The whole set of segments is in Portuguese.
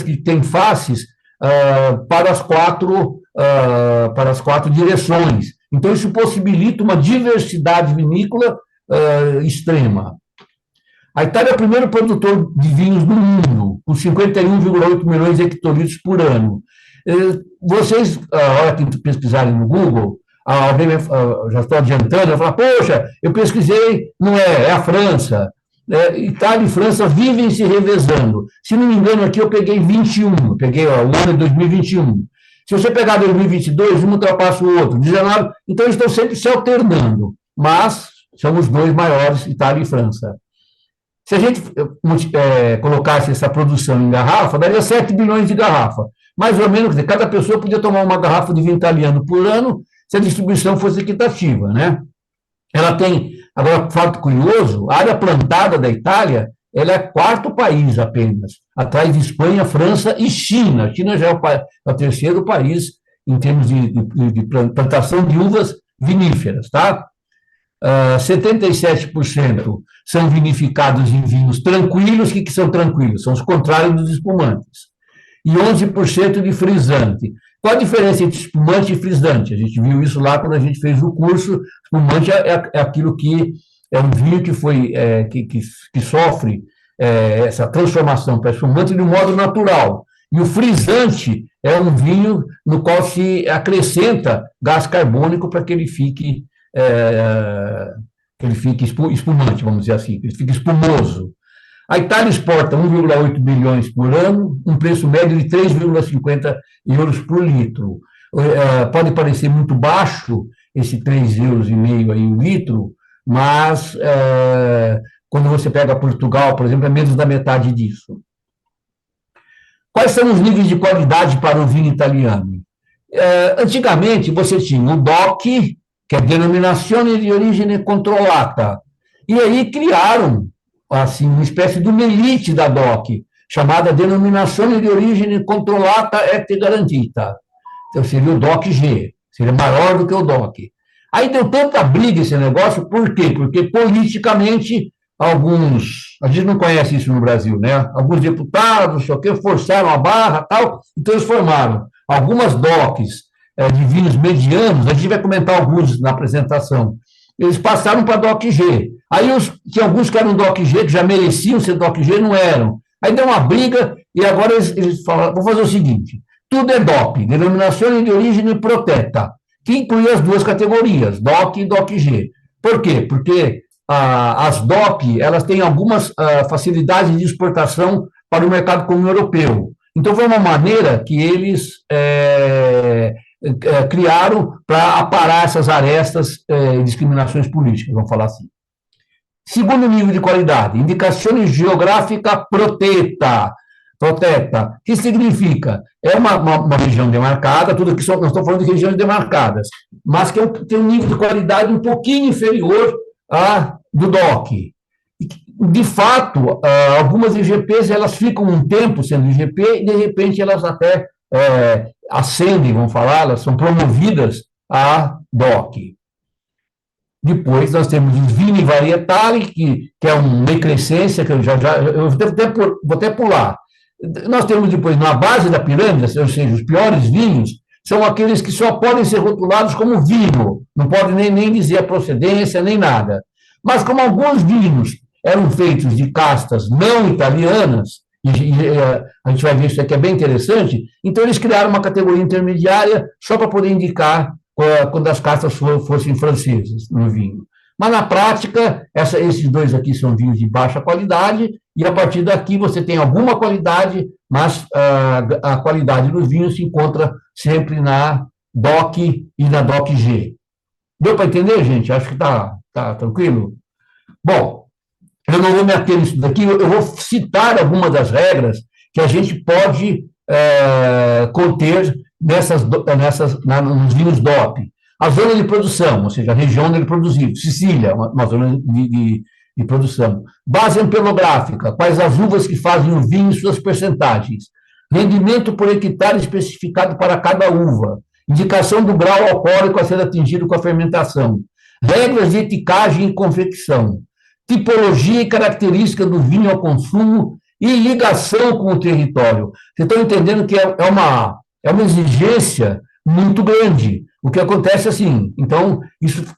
que têm faces para as quatro direções. Então, isso possibilita uma diversidade vinícola extrema. A Itália é o primeiro produtor de vinhos do mundo, com 51,8 milhões de hectolitros por ano. Vocês, a hora que pesquisarem no Google, alguém já estou adiantando, vai falar, poxa, eu pesquisei, não é a França. Itália e França vivem se revezando. Se não me engano, aqui eu peguei 21, peguei o ano de 2021. Se você pegar 2022, um ultrapassa o outro, 19, então eles estão sempre se alternando, mas são os dois maiores, Itália e França. Se a gente colocasse essa produção em garrafa, daria 7 bilhões de garrafa. Mais ou menos, cada pessoa podia tomar uma garrafa de vinho italiano por ano, se a distribuição fosse equitativa, né? Ela tem, agora, fato curioso, a área plantada da Itália, ela é quarto país apenas, atrás de Espanha, França e China. A China já é o terceiro país em termos de plantação de uvas viníferas, tá? 77% são vinificados em vinhos tranquilos. O que são tranquilos? São os contrários dos espumantes. E 11% de frisante. Qual a diferença entre espumante e frisante? A gente viu isso lá quando a gente fez o curso. Espumante é aquilo que é um vinho que foi que sofre essa transformação para espumante de um modo natural. E o frisante é um vinho no qual se acrescenta gás carbônico para que ele fique espumante, vamos dizer assim, que ele fique espumoso. A Itália exporta 1,8 bilhões por ano, um preço médio de 3,50 euros por litro. Pode parecer muito baixo, esse 3,5 euros aí o litro, mas quando você pega Portugal, por exemplo, é menos da metade disso. Quais são os níveis de qualidade para o vinho italiano? Antigamente, você tinha o DOC, que é Denominazione di Origine Controllata, e aí criaram assim, uma espécie de uma elite da DOC, chamada Denominazione di Origine Controllata et Garantita. Então, seria o DOC-G, seria maior do que o DOC. Aí deu tanta briga esse negócio, por quê? Porque politicamente, a gente não conhece isso no Brasil, né? Alguns deputados, não sei o quê, forçaram a barra, tal, então eles formaram algumas DOCs de vinhos medianos, a gente vai comentar alguns na apresentação, eles passaram para DOC-G. Aí tinha alguns que eram DOC-G, que já mereciam ser DOC-G, não eram. Aí deu uma briga, e agora eles falaram, vou fazer o seguinte, tudo é DOP, Denominazione di Origine Protetta, que inclui as duas categorias, DOC e DOC-G. Por quê? Porque as DOC, elas têm algumas facilidades de exportação para o mercado comum europeu. Então, foi uma maneira que eles criaram para aparar essas arestas e discriminações políticas, vamos falar assim. Segundo nível de qualidade, indicazione geográfica protetta, que significa? É uma região demarcada, tudo aqui nós estamos falando de regiões demarcadas, mas que tem um nível de qualidade um pouquinho inferior do DOC. De fato, algumas IGPs, elas ficam um tempo sendo IGP e, de repente, elas até ascendem, vamos falar, elas são promovidas a DOC. Depois, nós temos o Vini Varietale, que é uma excrescência, que eu vou até pular. Nós temos depois, na base da pirâmide, ou seja, os piores vinhos, são aqueles que só podem ser rotulados como vinho, não podem nem dizer a procedência, nem nada. Mas como alguns vinhos eram feitos de castas não italianas, e a gente vai ver isso aqui, é bem interessante, então eles criaram uma categoria intermediária só para poder indicar quando as castas fossem francesas no vinho. Mas, na prática, esses dois aqui são vinhos de baixa qualidade, e a partir daqui você tem alguma qualidade, mas a qualidade dos vinhos se encontra sempre na DOC e na DOC-G. Deu para entender, gente? Acho que está tranquilo? Bom, eu não vou me ater nisso daqui, eu vou citar algumas das regras que a gente pode conter nos vinhos DOP. A zona de produção, ou seja, a região onde ele é produzido. Sicília, uma zona de produção. Base ampelográfica, quais as uvas que fazem o vinho e suas percentagens. Rendimento por hectare especificado para cada uva. Indicação do grau alcoólico a ser atingido com a fermentação. Regras de eticagem e confecção. Tipologia e característica do vinho ao consumo e ligação com o território. Vocês estão entendendo que é uma exigência muito grande. O que acontece assim, então,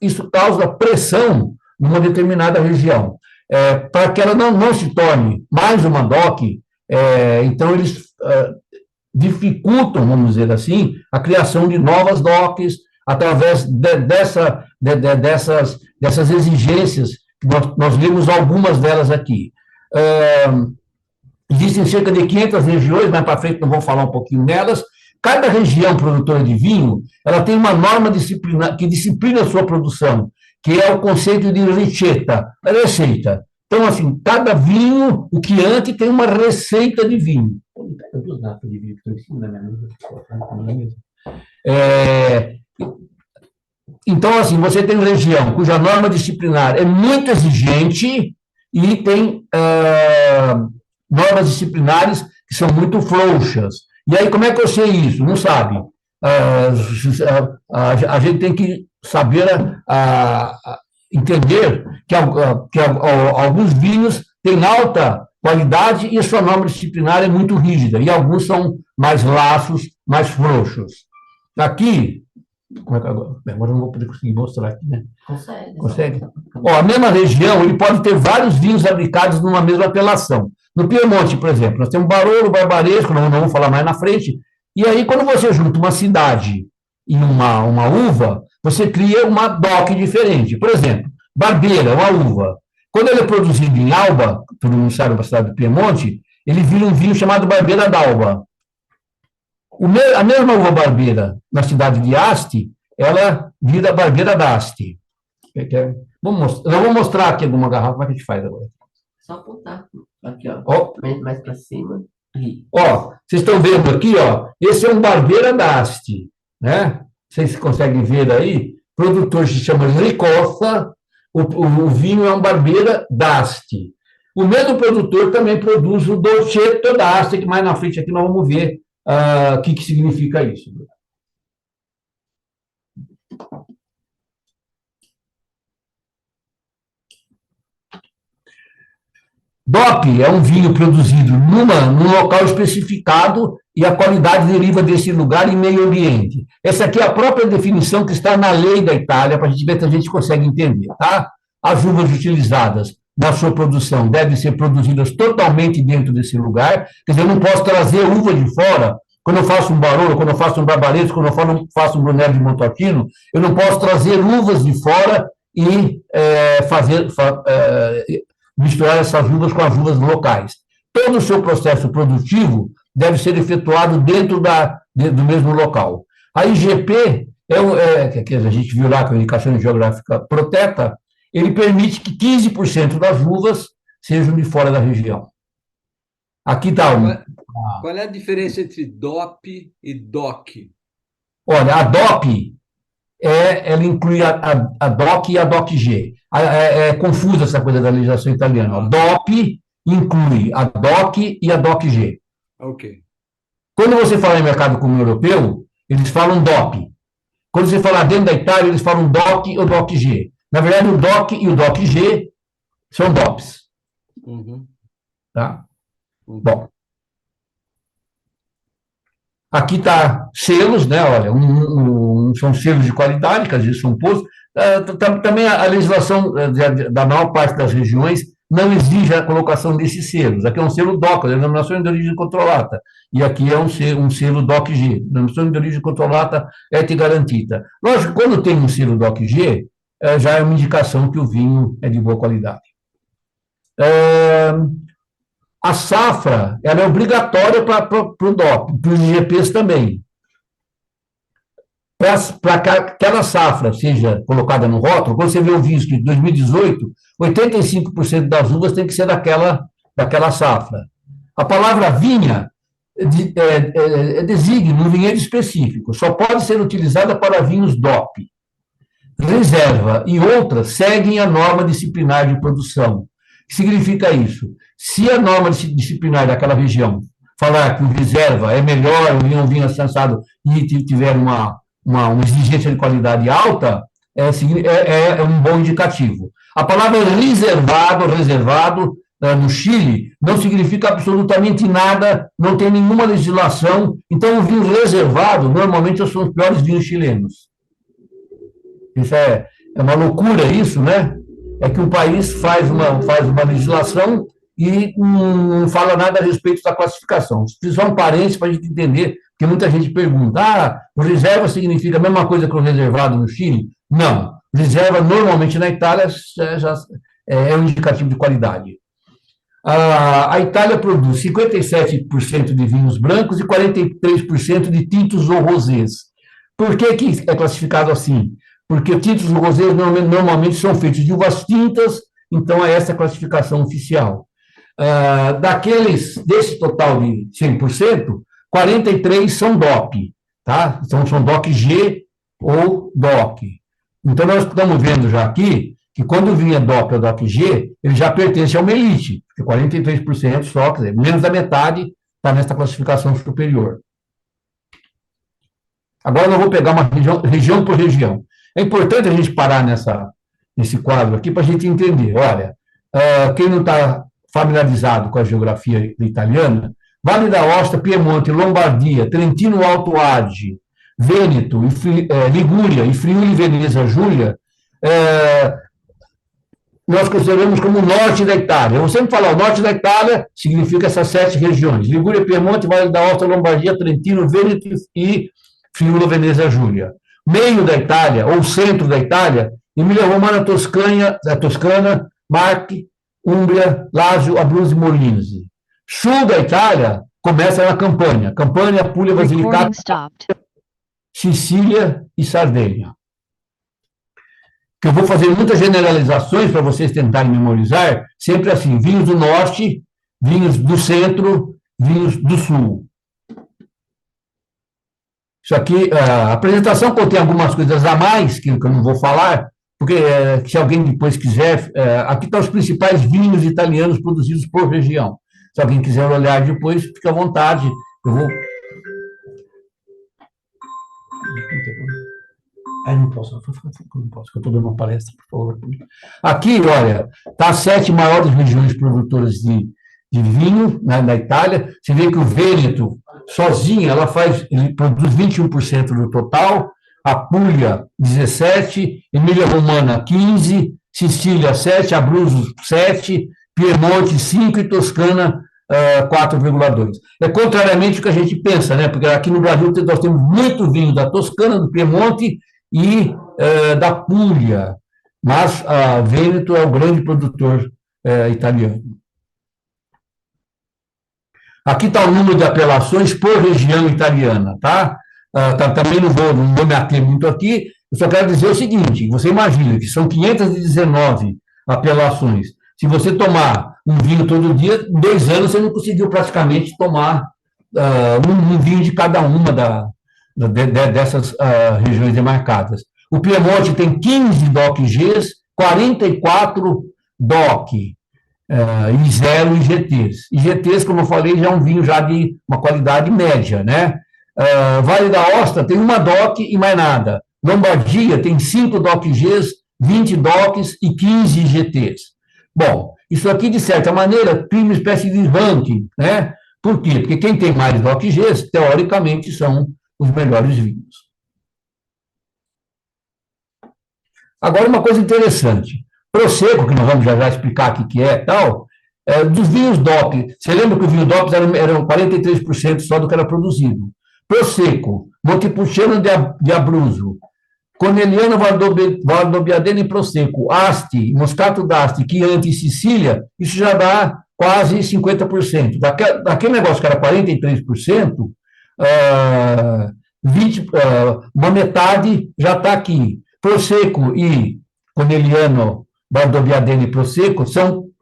isso causa pressão numa determinada região. Para que ela não se torne mais uma DOC, então eles dificultam, vamos dizer assim, a criação de novas DOCs através dessas exigências, que nós vimos algumas delas aqui. Existem cerca de 500 regiões, mais para frente nós vamos falar um pouquinho delas. Cada região produtora de vinho, ela tem uma norma que disciplina a sua produção, que é o conceito de ricetta, a receita. Então, assim, cada vinho, o Chianti tem uma receita de vinho. Então, assim, você tem região cuja norma disciplinar é muito exigente e tem normas disciplinares que são muito frouxas. E aí, como é que eu sei isso? Não sabe. A gente tem que saber entender que alguns vinhos têm alta qualidade e a sua norma disciplinar é muito rígida, e alguns são mais laços, mais frouxos. Aqui, agora não vou poder conseguir mostrar aqui, né? Consegue? A mesma região, ele pode ter vários vinhos fabricados numa mesma apelação. No Piemonte, por exemplo, nós temos Barolo, Barbaresco, não vamos falar mais na frente, e aí quando você junta uma cidade e uma uva, você cria uma DOC diferente. Por exemplo, Barbeira, uma uva. Quando ele é produzido em Alba, todo mundo sabe, na cidade do Piemonte, ele vira um vinho chamado Barbeira d'Alba. A mesma uva Barbeira, na cidade de Asti, ela vira Barbeira d'Asti. Eu vou mostrar aqui alguma garrafa, como é que a gente faz agora? Só apontar. Aqui, ó. Mais para cima. Vocês estão vendo aqui, esse é um Barbeira d'Asti, né? Vocês conseguem ver aí? O produtor se chama Ricossa, o vinho é um Barbeira d'Asti. O mesmo produtor também produz o Dolcetto d'Asti, que mais na frente aqui nós vamos ver o que significa isso. DOP é um vinho produzido num local especificado e a qualidade deriva desse lugar e meio ambiente. Essa aqui é a própria definição que está na lei da Itália, para a gente ver se a gente consegue entender, tá? As uvas utilizadas na sua produção devem ser produzidas totalmente dentro desse lugar, quer dizer, eu não posso trazer uva de fora. Quando eu faço um Barolo, quando eu faço um Barbaresco, quando eu faço um Brunello de Montalcino, eu não posso trazer uvas de fora e misturar essas uvas com as uvas locais. Todo o seu processo produtivo deve ser efetuado dentro do mesmo local. A IGP, que a gente viu lá com a Indicação Geográfica Proteta, ele permite que 15% das uvas sejam de fora da região. Aqui está Qual é a diferença entre DOP e DOC? Olha, a DOP, ela inclui a DOC e a DOC-G. É confusa essa coisa da legislação italiana. DOP inclui a DOC e a DOC-G. Ok. Quando você fala em mercado comum europeu, eles falam DOP. Quando você fala dentro da Itália, eles falam DOC ou DOC-G. Na verdade, o DOC e o DOC-G são DOPs. Uhum. Tá? Bom. Aqui está selos, né? Olha, são selos de qualidade, que às vezes são postos. Também a legislação da maior parte das regiões não exige a colocação desses selos. Aqui é um selo DOC, Denominação de Origem Controlata, e aqui é um selo DOC-G, Denominação de Origem Controlata et garantita. Lógico, quando tem um selo DOC-G, já é uma indicação que o vinho é de boa qualidade. A safra, ela é obrigatória para o DOP, para os IGPs também. Para que aquela safra seja colocada no rótulo, quando você vê o vinho escrito 2018, 85% das uvas tem que ser daquela safra. A palavra vinha designa um vinhedo específico, só pode ser utilizada para vinhos DOP. Reserva e outras seguem a norma disciplinar de produção. O que significa isso? Se a norma disciplinar daquela região falar que o reserva é melhor, um vinho assensado e tiver uma exigência de qualidade alta, é um bom indicativo. A palavra reservado no Chile, não significa absolutamente nada, não tem nenhuma legislação. Então, o vinho reservado, normalmente, são os piores vinhos chilenos. Isso é uma loucura, isso, né? É que um país faz uma legislação e não fala nada a respeito da classificação. Só um parênteses para a gente entender, porque muita gente pergunta, o reserva significa a mesma coisa que o reservado no Chile? Não. Reserva, normalmente, na Itália, é um indicativo de qualidade. A Itália produz 57% de vinhos brancos e 43% de tintos ou rosés. Por que é classificado assim? Porque tintos ou rosés normalmente são feitos de uvas tintas, então é essa a classificação oficial. Desse total de 100%, 43 são DOC, tá? Então, são DOC G ou DOC. Então, nós estamos vendo já aqui que quando o vinho é DOC ou DOC G, ele já pertence a uma elite, porque 43% só, quer dizer, menos da metade está nessa classificação superior. Agora eu vou pegar uma região por região. É importante a gente parar nesse quadro aqui para a gente entender. Olha, quem não está familiarizado com a geografia italiana, Vale d'Aosta, Piemonte, Lombardia, Trentino Alto Adige, Vêneto, Ligúria e Friuli Veneza Giulia, nós consideramos como o norte da Itália. Eu vou sempre falar, o norte da Itália significa essas 7 regiões: Ligúria, Piemonte, Vale d'Aosta, Lombardia, Trentino, Vêneto e Friuli Veneza Giulia. Meio da Itália, ou centro da Itália, Emília-Romagna, Toscana, Marche, Umbria, Lazio, Abruzzo e Molise. Sul da Itália começa na Campânia, Puglia, Basilicata, Sicília e Sardenha. Que eu vou fazer muitas generalizações para vocês tentarem memorizar, sempre assim: vinhos do norte, vinhos do centro, vinhos do sul. Isso aqui, a apresentação contém algumas coisas a mais, que eu não vou falar, porque se alguém depois quiser, aqui estão os principais vinhos italianos produzidos por região. Se alguém quiser olhar depois, fique à vontade. Eu vou... não posso, eu estou dando uma palestra, por favor. Aqui, olha, está as 7 maiores regiões produtoras de vinho, né, na Itália. Você vê que o Vêneto, sozinha, ele produz 21% do total, a Puglia, 17%, Emília-Romagna, 15%, Sicília, 7%, Abruzzo, 7%, Piemonte, 5% e Toscana, 4,2%. É contrariamente ao que a gente pensa, né? Porque aqui no Brasil nós temos muito vinho da Toscana, do Piemonte e da Puglia, mas Vêneto é o grande produtor italiano. Aqui está o número de apelações por região italiana, tá? Também não vou me ater muito aqui, eu só quero dizer o seguinte: você imagina que são 519 apelações. Se você tomar um vinho todo dia, em 2 anos você não conseguiu praticamente tomar um vinho de cada uma dessas regiões demarcadas. O Piemonte tem 15 DOC-Gs, 44 DOC e 0 IGTs. IGTs, como eu falei, já é um vinho já de uma qualidade média, né? Vale d'Aosta tem uma DOC e mais nada. Lombardia tem 5 DOC-Gs, 20 DOCs e 15 IGTs. Bom, isso aqui, de certa maneira, cria uma espécie de ranking, né? Por quê? Porque quem tem mais DOC-Gs, teoricamente, são os melhores vinhos. Agora, uma coisa interessante. Prosecco, que nós vamos já explicar o que é tal, dos vinhos DOC, você lembra que o vinho DOC eram 43% só do que era produzido. Prosecco, Montepulciano de Abruzzo, Corneliano, Valdobbiadene e Prosecco, Asti, Moscato d'Asti, Chianti e Sicília, isso já dá quase 50%. Daquele negócio que era 43%, uma metade já está aqui. Prosecco e Corneliano, Valdobbiadene e Prosecco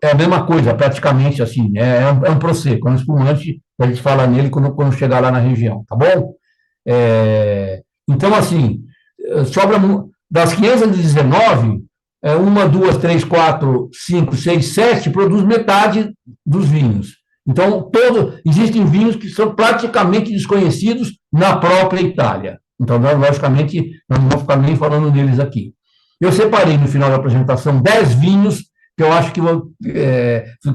é a mesma coisa, praticamente assim, é um Prosecco, é um espumante, a gente fala nele quando chegar lá na região, tá bom? Então, assim, sobra das 519, 1, 2, 3, 4, 5, 6, 7 produz metade dos vinhos. Então, existem vinhos que são praticamente desconhecidos na própria Itália. Então, logicamente, nós não vamos ficar nem falando neles aqui. Eu separei no final da apresentação 10 vinhos que eu acho que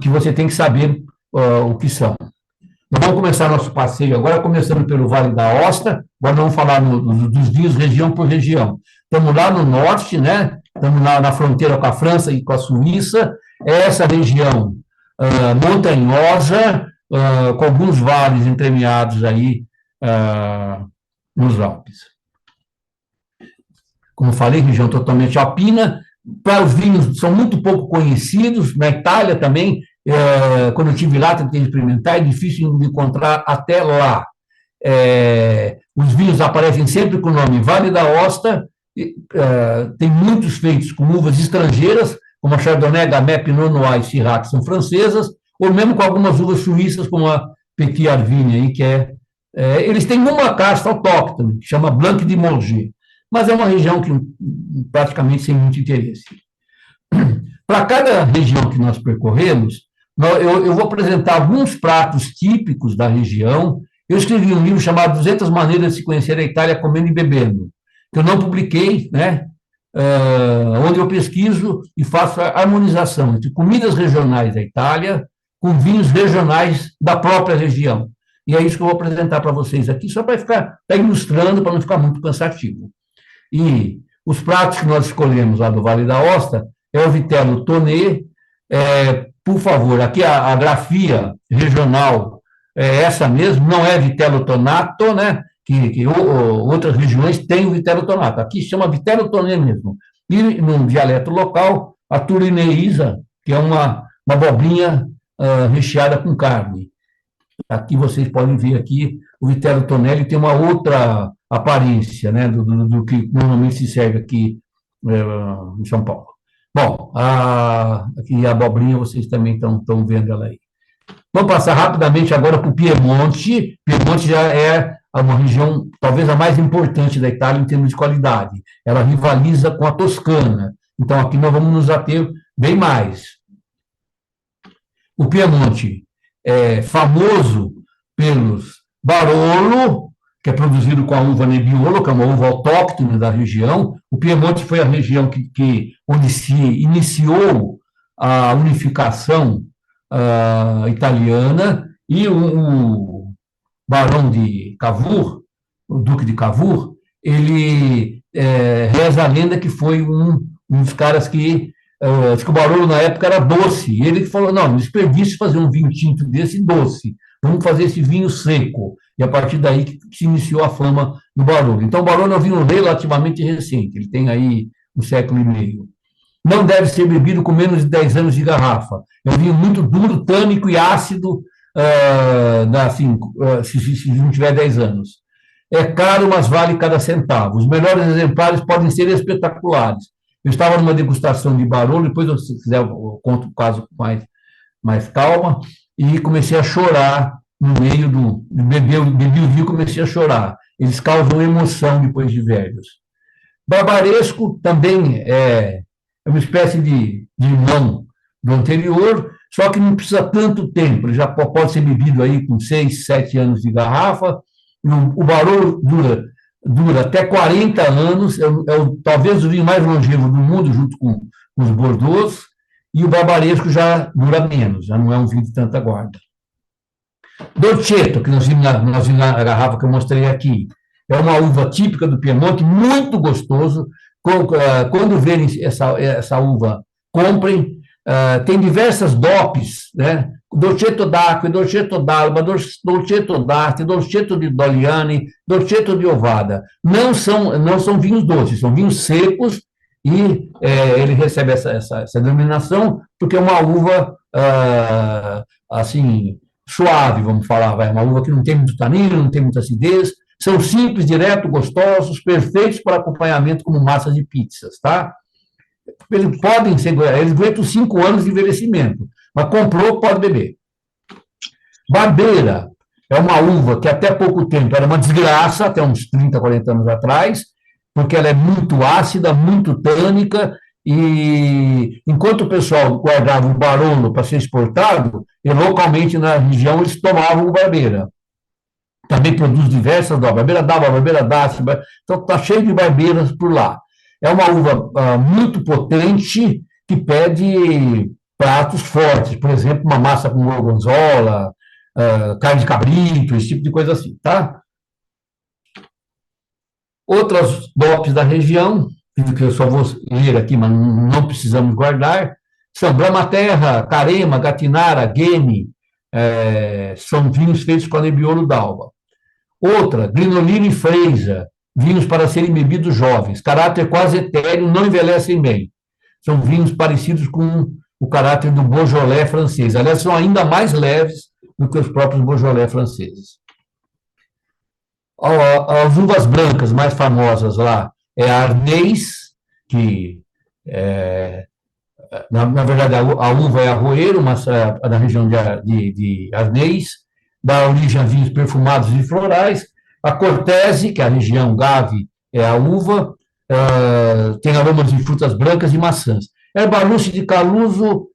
você tem que saber o que são. Nós vamos começar nosso passeio agora, começando pelo Vale da Ostra. Agora vamos falar dos vinhos região por região. Estamos lá no norte, né? Estamos na fronteira com a França e com a Suíça. É essa região montanhosa, com alguns vales entremeados aí nos Alpes. Como falei, região totalmente alpina. Para os vinhos, são muito pouco conhecidos. Na Itália também, quando eu estive lá, tentei experimentar, é difícil de encontrar até lá. Os vinhos aparecem sempre com o nome Vale da Ostra. Tem muitos feitos com uvas estrangeiras, como a Chardonnay, Gamay, Pinot Noir e Syrah, que são francesas, ou mesmo com algumas uvas suíças, como a Petit Arvigne, aí, que eles têm uma casta autóctone, que chama Blanc de Morges, mas é uma região que praticamente sem muito interesse. Para cada região que nós percorremos, eu vou apresentar alguns pratos típicos da região. Eu escrevi um livro chamado 200 Maneiras de se Conhecer a Itália Comendo e Bebendo, que eu não publiquei, né? Onde eu pesquiso e faço a harmonização entre comidas regionais da Itália com vinhos regionais da própria região. E é isso que eu vou apresentar para vocês aqui, só para ficar ilustrando, para não ficar muito cansativo. E os pratos que nós escolhemos lá do Vale da Ostra é o Vitello Tonnet. Por favor, aqui a grafia regional é essa mesmo, não é Vitello Tonato, né? Que outras regiões têm o Vitello Tonato. Aqui chama Vitello Tonnet mesmo. E no dialeto local, a Turineisa, que é uma abobrinha recheada com carne. Aqui vocês podem ver aqui o Vitello Tonelli tem uma outra aparência, né, do que normalmente se serve aqui em São Paulo. Bom, aqui a abobrinha vocês também estão vendo ela aí. Vamos passar rapidamente agora para o Piemonte. Piemonte já é uma região talvez a mais importante da Itália em termos de qualidade. Ela rivaliza com a Toscana. Então aqui nós vamos nos ater bem mais. O Piemonte é famoso pelos Barolo, que é produzido com a uva Nebbiolo, que é uma uva autóctone da região. O Piemonte foi a região onde se iniciou a unificação italiana, e o barão de Cavour, o duque de Cavour, ele reza a lenda que foi um dos caras que acho que o Barolo na época era doce, e ele falou, não, desperdício fazer um vinho tinto desse doce, vamos fazer esse vinho seco, e a partir daí que se iniciou a fama do Barolo. Então o Barolo é um vinho relativamente recente, ele tem aí 1,5 séculos. Não deve ser bebido com menos de 10 anos de garrafa, é um vinho muito duro, tânico e ácido, se não tiver 10 anos. É caro, mas vale cada centavo. Os melhores exemplares podem ser espetaculares. Eu estava numa degustação de Barolo, depois, se quiser, eu conto o caso com mais calma, e comecei a chorar no meio bebi o vinho e comecei a chorar. Eles causam emoção depois de velhos. Barbaresco também é uma espécie de irmão do anterior, só que não precisa tanto tempo, ele já pode ser bebido aí com 6, 7 anos de garrafa. O Barolo dura até 40 anos, talvez o vinho mais longevo do mundo, junto com os Bordeaux, e o Barbaresco já dura menos, já não é um vinho de tanta guarda. Dolcetto, que nós vimos na garrafa que eu mostrei aqui, é uma uva típica do Piemonte, muito gostoso. Quando verem essa uva, comprem. Tem diversas DOPs, né? Dolcetto d'Acqua, Dolcetto d'Alba, Dolcetto d'Arte, Dolcetto di Doliani, Dolcetto di Ovada. Não são vinhos doces, são vinhos secos, e ele recebe essa denominação porque é uma uva assim, suave, vamos falar, uma uva que não tem muito tanino, não tem muita acidez, são simples, direto, gostosos, perfeitos para acompanhamento como massas de pizzas, tá? Eles aguentam 5 anos de envelhecimento, mas comprou, pode beber. Barbeira é uma uva que até pouco tempo era uma desgraça, até uns 30, 40 anos atrás, porque ela é muito ácida, muito tânica, e enquanto o pessoal guardava o Barolo para ser exportado, e localmente na região eles tomavam o Barbeira. Também produz diversas Barbeira d'Alba, Barbeira d'Asti, então está cheio de barbeiras por lá. É uma uva muito potente, que pede pratos fortes, por exemplo, uma massa com gorgonzola, carne de cabrito, esse tipo de coisa assim, tá? Outras DOPs da região, que eu só vou ler aqui, mas não precisamos guardar, são Brahmaterra, Carema, Gatinara, Guene, são vinhos feitos com a Nebbiolo d'Alba. Outra, Grinolino e Freisa, vinhos para serem bebidos jovens, caráter quase etéreo, não envelhecem bem. São vinhos parecidos com o caráter do Beaujolais francês. Aliás, são ainda mais leves do que os próprios Beaujolais franceses. As uvas brancas mais famosas lá é a Arnês, que na verdade a uva é arroeiro, mas na região de Arnês, dá origem a vinhos perfumados e florais. A Cortese, que é a região Gave, é a uva, tem aromas de frutas brancas e maçãs. Herbaluce de Caluso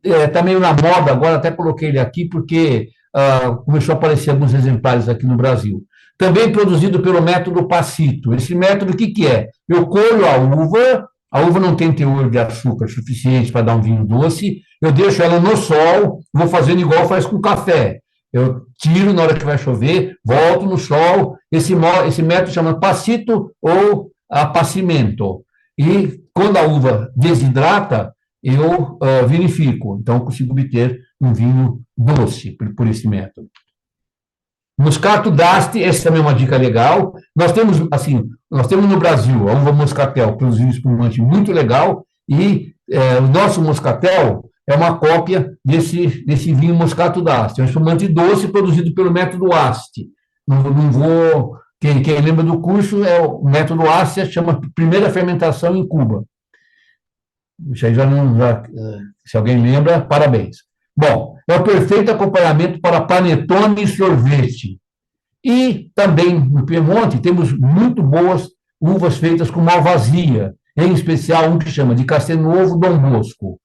está meio na moda agora, até coloquei ele aqui, porque começou a aparecer alguns exemplares aqui no Brasil. Também produzido pelo método Passito. Esse método, o que é? Eu colho a uva não tem teor de açúcar suficiente para dar um vinho doce, eu deixo ela no sol, vou fazendo igual faz com café. Eu tiro na hora que vai chover, volto no sol. Esse método chama Passito ou Appassimento. E quando a uva desidrata, eu vinifico. Então, eu consigo obter um vinho doce por esse método. Moscato d'Asti, essa também é uma dica legal. Nós temos no Brasil a uva moscatel, produzindo um espumante muito legal, e o nosso moscatel é uma cópia desse vinho Moscato d'Asti. É um espumante doce produzido pelo método Asti. Não vou... Quem lembra do curso, o método Asti chama primeira fermentação em Cuba. Isso aí se alguém lembra, parabéns. Bom, é o perfeito acompanhamento para panetone e sorvete. E também no Piemonte temos muito boas uvas feitas com malvasia, em especial um que chama de Castelnuovo Dom Bosco.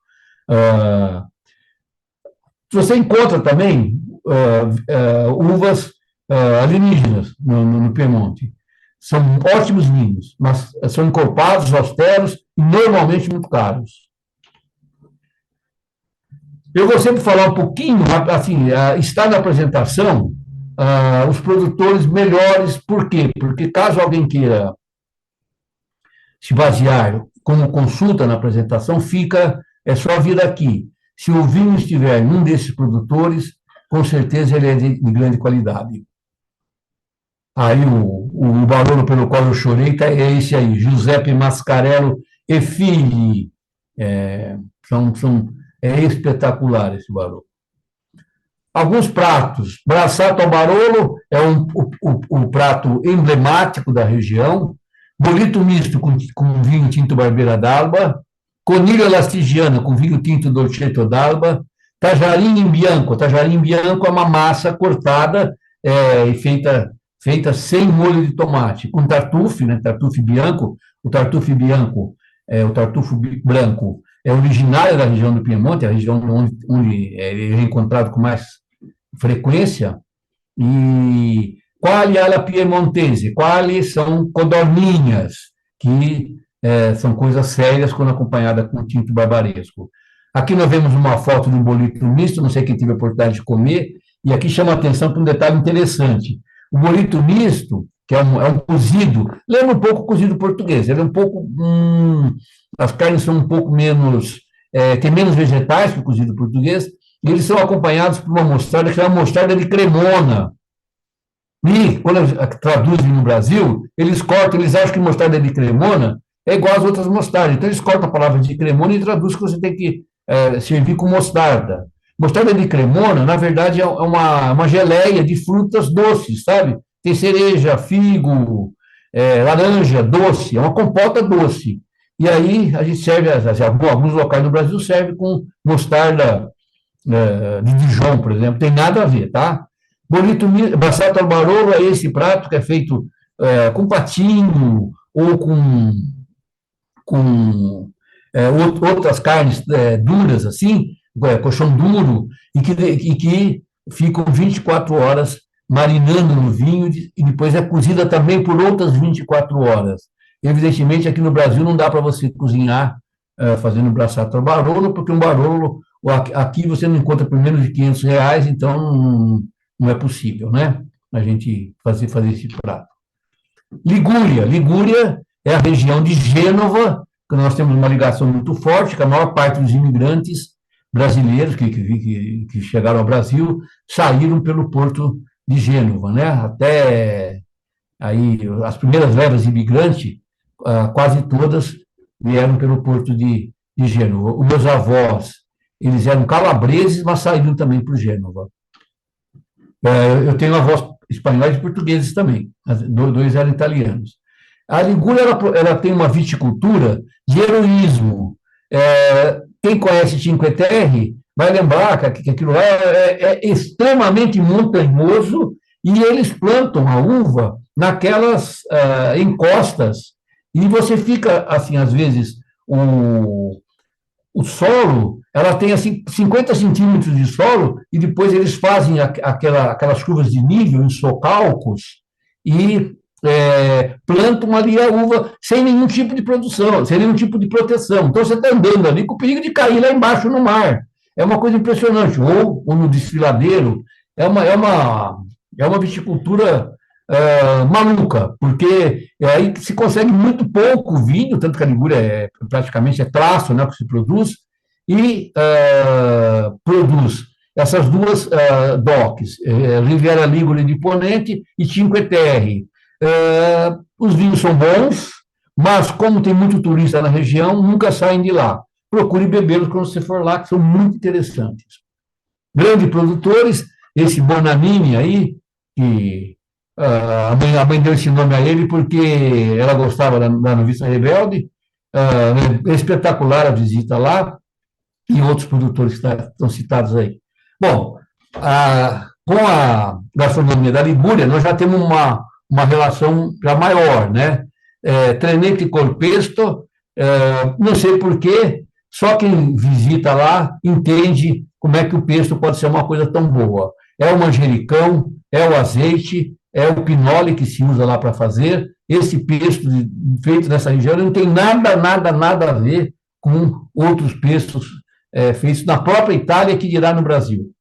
Você encontra também uvas alienígenas no Piemonte. São ótimos vinhos, mas são encorpados, austeros e normalmente muito caros. Eu vou sempre falar um pouquinho, assim, está na apresentação os produtores melhores, por quê? Porque caso alguém queira se basear como consulta na apresentação, é só vir aqui. Se o vinho estiver em um desses produtores, com certeza ele é de grande qualidade. Aí o Barolo pelo qual eu chorei é esse aí, Giuseppe Mascarello e Figli. É espetacular esse Barolo. Alguns pratos. Brassato ao Barolo é o prato emblemático da região. Bolito misto com vinho tinto Barbeira d'Alba. Conilha elastigiana com vinho tinto Dolcetto d'Alba. Tajarim in bianco. Tajarim in bianco é uma massa cortada e feita sem molho de tomate, com tartufe, né? Tartufe bianco. O tartufe bianco, o tartufo branco, é originário da região do Piemonte, a região onde ele é encontrado com mais frequência. E quali alla piemontese, quali são codorninhas, que são coisas sérias quando acompanhada com tinto barbaresco. Aqui nós vemos uma foto de um bolito misto, não sei quem teve a oportunidade de comer, e aqui chama a atenção para um detalhe interessante. O bolito misto, que é um cozido, lembra um pouco o cozido português, ele é um pouco... as carnes são um pouco menos... tem menos vegetais que o cozido português, e eles são acompanhados por uma mostarda que é uma mostarda de Cremona. E, quando traduzem no Brasil, eles acham que mostarda de Cremona é igual às outras mostardas. Então, eles cortam a palavra de Cremona e traduzem que você tem que servir com mostarda. Mostarda de Cremona, na verdade, é uma geleia de frutas doces, sabe? Tem cereja, figo, laranja, doce, é uma compota doce. E aí a gente serve, alguns locais no Brasil servem com mostarda de Dijon, por exemplo, tem nada a ver, tá? Brassato al Barolo é esse prato que é feito com patinho ou com outras carnes duras, assim, colchão duro, e que ficam 24 horas marinando no vinho e depois é cozida também por outras 24 horas. Evidentemente, aqui no Brasil não dá para você cozinhar fazendo Brassato al Barolo, porque um Barolo Aqui você não encontra por menos de R$ 500, então não é possível, né? A gente fazer esse prato. Ligúria é a região de Gênova, que nós temos uma ligação muito forte, que a maior parte dos imigrantes brasileiros que chegaram ao Brasil saíram pelo porto de Gênova, né? Até aí, as primeiras levas de imigrante, quase todas vieram pelo porto de Gênova. Os meus avós, eles eram calabreses, mas saíram também por Gênova. Eu tenho avós espanhóis e portugueses também, dois eram italianos. A Ligúria ela tem uma viticultura de heroísmo. Quem conhece Cinque Terre vai lembrar que aquilo lá é extremamente montanhoso e eles plantam a uva naquelas encostas e você fica, assim, às vezes, o solo, ela tem assim 50 centímetros de solo e depois eles fazem aquelas curvas de nível em socalcos e plantam ali a uva sem nenhum tipo de produção, sem nenhum tipo de proteção. Então você está andando ali com o perigo de cair lá embaixo no mar. É uma coisa impressionante. Ou no desfiladeiro, é uma viticultura maluca, porque aí se consegue muito pouco vinho, tanto que a Ligúria praticamente é traço, né, que se produz, e produz essas duas DOCs, Riviera Ligure de Ponente e Cinque Terre. Os vinhos são bons, mas como tem muito turista na região, nunca saem de lá. Procure bebê-los quando você for lá, que são muito interessantes. Grandes produtores, esse Bonanini aí, que a mãe deu esse nome a ele porque ela gostava da Noviça Rebelde, é espetacular a visita lá, e outros produtores que estão citados aí. Bom, com a gastronomia da Ligúria, nós já temos uma relação já maior, né? Trenete Corpesto, não sei porquê, só quem visita lá entende como é que o pesto pode ser uma coisa tão boa. É o manjericão, é o azeite, é o pinole que se usa lá para fazer. Esse pesto feito nessa região não tem nada a ver com outros pestos feitos na própria Itália, que dirá no Brasil.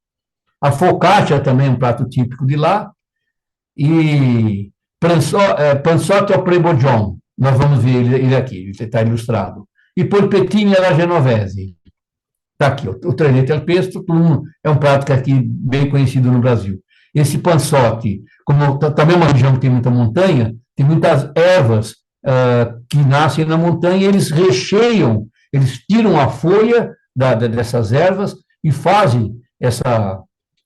A focaccia também é um prato típico de lá. E Panzotto ao Prebogion, nós vamos ver ele aqui, ele está ilustrado. E Polpettini alla Genovese. Está aqui, o Trenete al Pesto, é um prato que é aqui bem conhecido no Brasil. Esse pançote, como também é uma região que tem muita montanha, tem muitas ervas que nascem na montanha, eles recheiam, eles tiram a folha dessas ervas e fazem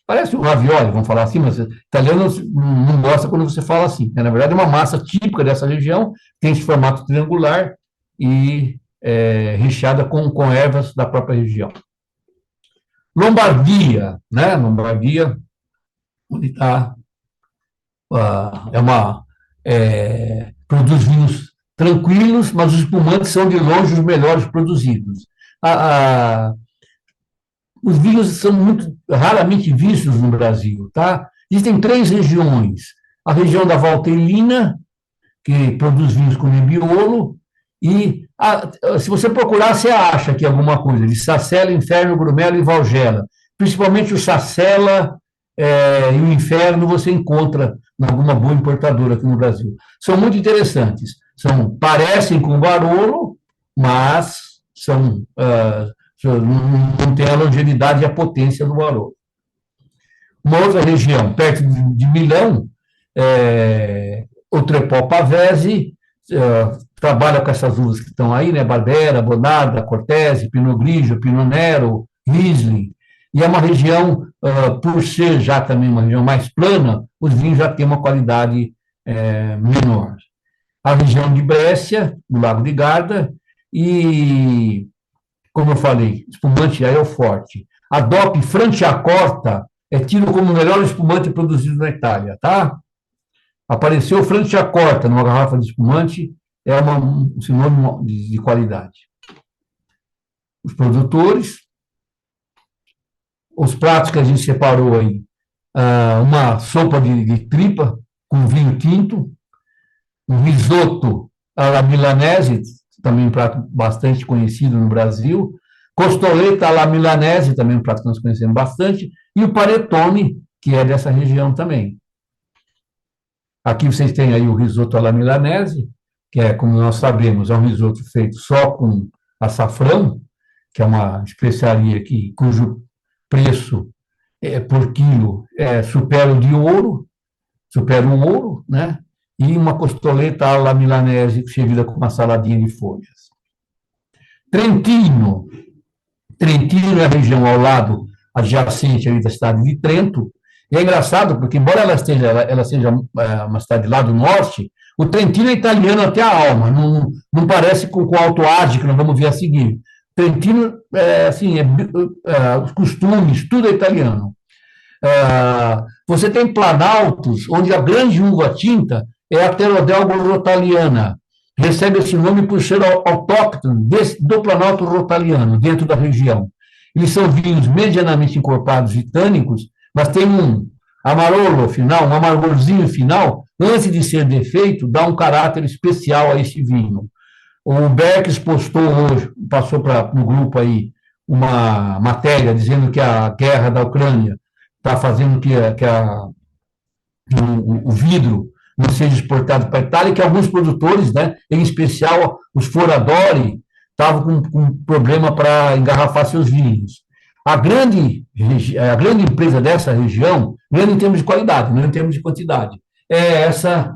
parece um ravioli, vamos falar assim, mas o italiano não gosta quando você fala assim. Na verdade, é uma massa típica dessa região, tem esse formato triangular e recheada com ervas da própria região. Lombardia, né? Lombardia, onde está, produz vinhos tranquilos, mas os espumantes são de longe os melhores produzidos. Os vinhos são muito raramente vistos no Brasil, tá? Existem 3 regiões. A região da Valtellina, que produz vinhos com Nebbiolo, e se você procurar, você acha que é alguma coisa, de Sassella, Inferno, Grumelo e Valgella. Principalmente o Sassella e o Inferno você encontra em alguma boa importadora aqui no Brasil. São muito interessantes. Parecem com Barolo, mas não tem a longevidade e a potência do Barolo. Uma outra região, perto de Milão, o Trepò Pavese, trabalha com essas uvas que estão aí, né? Barbera, Bonarda, Cortese, Pinot Grigio, Pinot Nero, Riesling. E é uma região, por ser já também uma região mais plana, os vinhos já têm uma qualidade menor. A região de Brescia, do Lago de Garda, e, como eu falei, espumante é o forte. A DOP Franciacorta é tido como o melhor espumante produzido na Itália, tá? Apareceu Franciacorta numa garrafa de espumante, é um sinônimo de qualidade. Os produtores, os pratos que a gente separou aí, uma sopa de tripa com vinho tinto, um risoto à milanese, também um prato bastante conhecido no Brasil, Costoleta alla milanese, também um prato que nós conhecemos bastante, e o panettone, que é dessa região também. Aqui vocês têm aí o risoto alla milanese, que é, como nós sabemos, é um risoto feito só com açafrão, que é uma especiaria cujo preço por quilo supera o ouro, né? E uma costoleta alla milanese servida com uma saladinha de folhas. Trentino é a região ao lado, adjacente ali da cidade de Trento. E é engraçado, porque, embora ela seja uma cidade lá do norte, o Trentino é italiano até a alma, não parece com o Alto Adige, que nós vamos ver a seguir. Trentino, os costumes, tudo é italiano. Você tem planaltos, onde a grande uva tinta é a Terodelgo rotaliana. Recebe esse nome por ser autóctone do Planalto Rotaliano, dentro da região. Eles são vinhos medianamente encorpados e tânicos, mas tem um amarolo final, um amargorzinho final, antes de ser defeito, dá um caráter especial a esse vinho. O Berks passou no grupo aí uma matéria dizendo que a guerra da Ucrânia está fazendo que o vidro não seja exportado para a Itália, que alguns produtores, né, em especial os Foradori, estavam com problema para engarrafar seus vinhos. A grande empresa dessa região, grande em termos de qualidade, não em termos de quantidade, é essa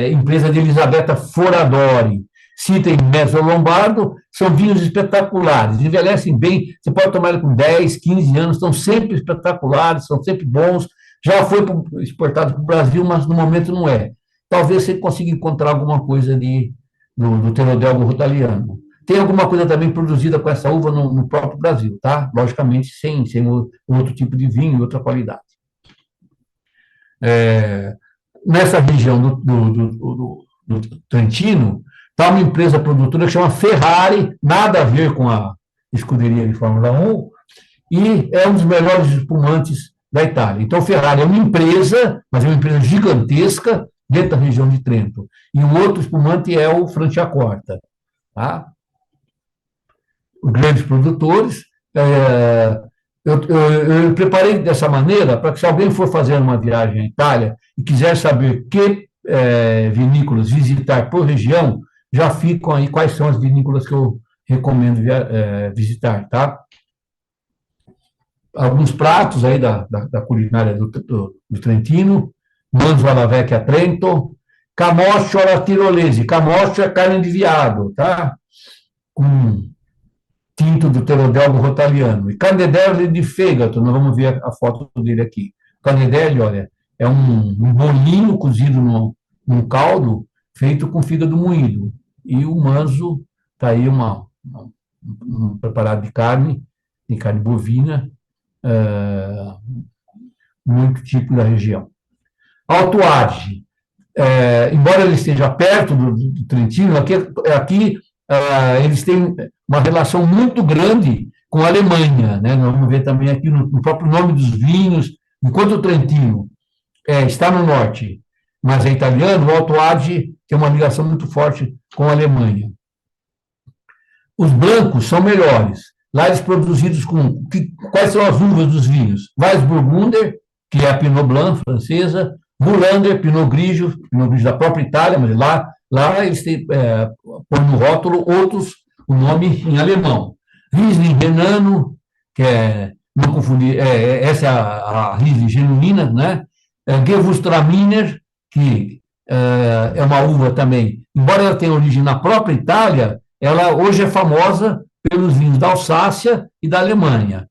empresa de Elisabetta Foradori. Cita em Mezzo Lombardo, são vinhos espetaculares, envelhecem bem, você pode tomar ele com 10, 15 anos, estão sempre espetaculares, são sempre bons, já foi exportado para o Brasil, mas no momento não é. Talvez você consiga encontrar alguma coisa do Terodelgo rotaliano. Tem alguma coisa também produzida com essa uva no próprio Brasil, tá? Logicamente, sem outro tipo de vinho e outra qualidade. Nessa região do Trentino, está uma empresa produtora que chama Ferrari, nada a ver com a escuderia de Fórmula 1, e é um dos melhores espumantes da Itália. Então, Ferrari é uma empresa, mas é uma empresa gigantesca dentro da região de Trento. E o outro espumante é o Franciacorta. Tá? Os grandes produtores. Eu preparei dessa maneira para que, se alguém for fazer uma viagem à Itália e quiser saber que vinícolas visitar por região, já ficam aí quais são as vinícolas que eu recomendo visitar, tá? Alguns pratos aí da culinária do Trentino: manzo alla vecchia Trento, camoscio alla tirolese. Camoscio é carne de veado, tá? Com tinto do Terodelgo rotaliano. E candedelli de fêgato, nós vamos ver a foto dele aqui. Candedelli, olha, é um bolinho cozido num caldo feito com fígado moído. E o manzo está aí um preparado de carne bovina, muito típico da região. Alto Adige, embora ele esteja perto do Trentino, aqui eles têm uma relação muito grande com a Alemanha, né? Nós vamos ver também aqui no próprio nome dos vinhos, enquanto o Trentino está no norte, mas é italiano, o Alto Adige tem uma ligação muito forte com a Alemanha. Os brancos são melhores. Lá eles produzidos quais são as uvas dos vinhos? Weissburgunder, que é a Pinot Blanc francesa, Mulander, Pinot Grigio da própria Itália, mas lá eles põem no rótulo o nome em alemão. Riesling Renano, que não confundir, essa é a Riesling genuína, né? Gewürztraminer, que é uma uva também, embora ela tenha origem na própria Itália, ela hoje é famosa pelos vinhos da Alsácia e da Alemanha.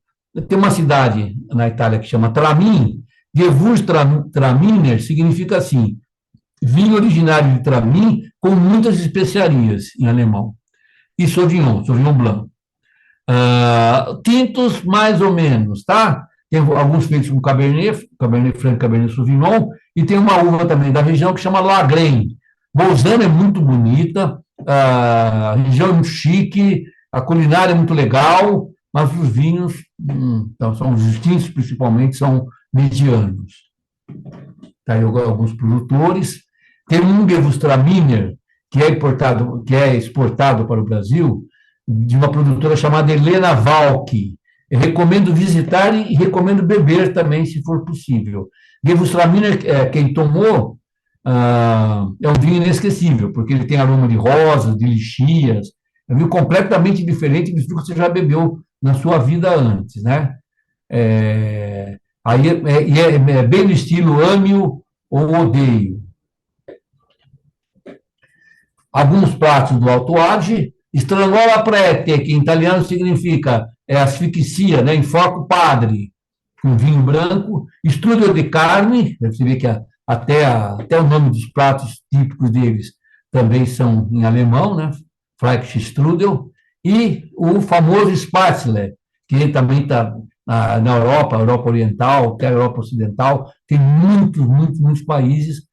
Tem uma cidade na Itália que chama Tramin. Gewürztraminer significa assim: vinho originário de Tramin com muitas especiarias, em alemão. E Sauvignon Blanc. Tintos, mais ou menos, tá? Tem alguns feitos com Cabernet Franc, Cabernet Sauvignon, e tem uma uva também da região que chama Lagren. Bolzano é muito bonita, a região é muito chique, a culinária é muito legal, mas os vinhos, os tintos principalmente, são medianos. Tá aí alguns produtores. Tem um Gewürztraminer que é exportado para o Brasil, de uma produtora chamada Helena Valk. Eu recomendo visitar e recomendo beber também, se for possível. Gewürztraminer, quem tomou, é um vinho inesquecível, porque ele tem aroma de rosas, de lixias, é um vinho completamente diferente do que você já bebeu na sua vida antes, né? Aí é bem no estilo ame-o ou odeio. Alguns pratos do Alto Adige, Stranola Prete, que em italiano significa asfixia, né? Enfoca o padre, com vinho branco, strudel de carne, você vê que até o nome dos pratos típicos deles também são em alemão, né? Fleischstrudel, e o famoso Spätzle, que também está na Europa, Europa Oriental, até a Europa Ocidental, tem muitos países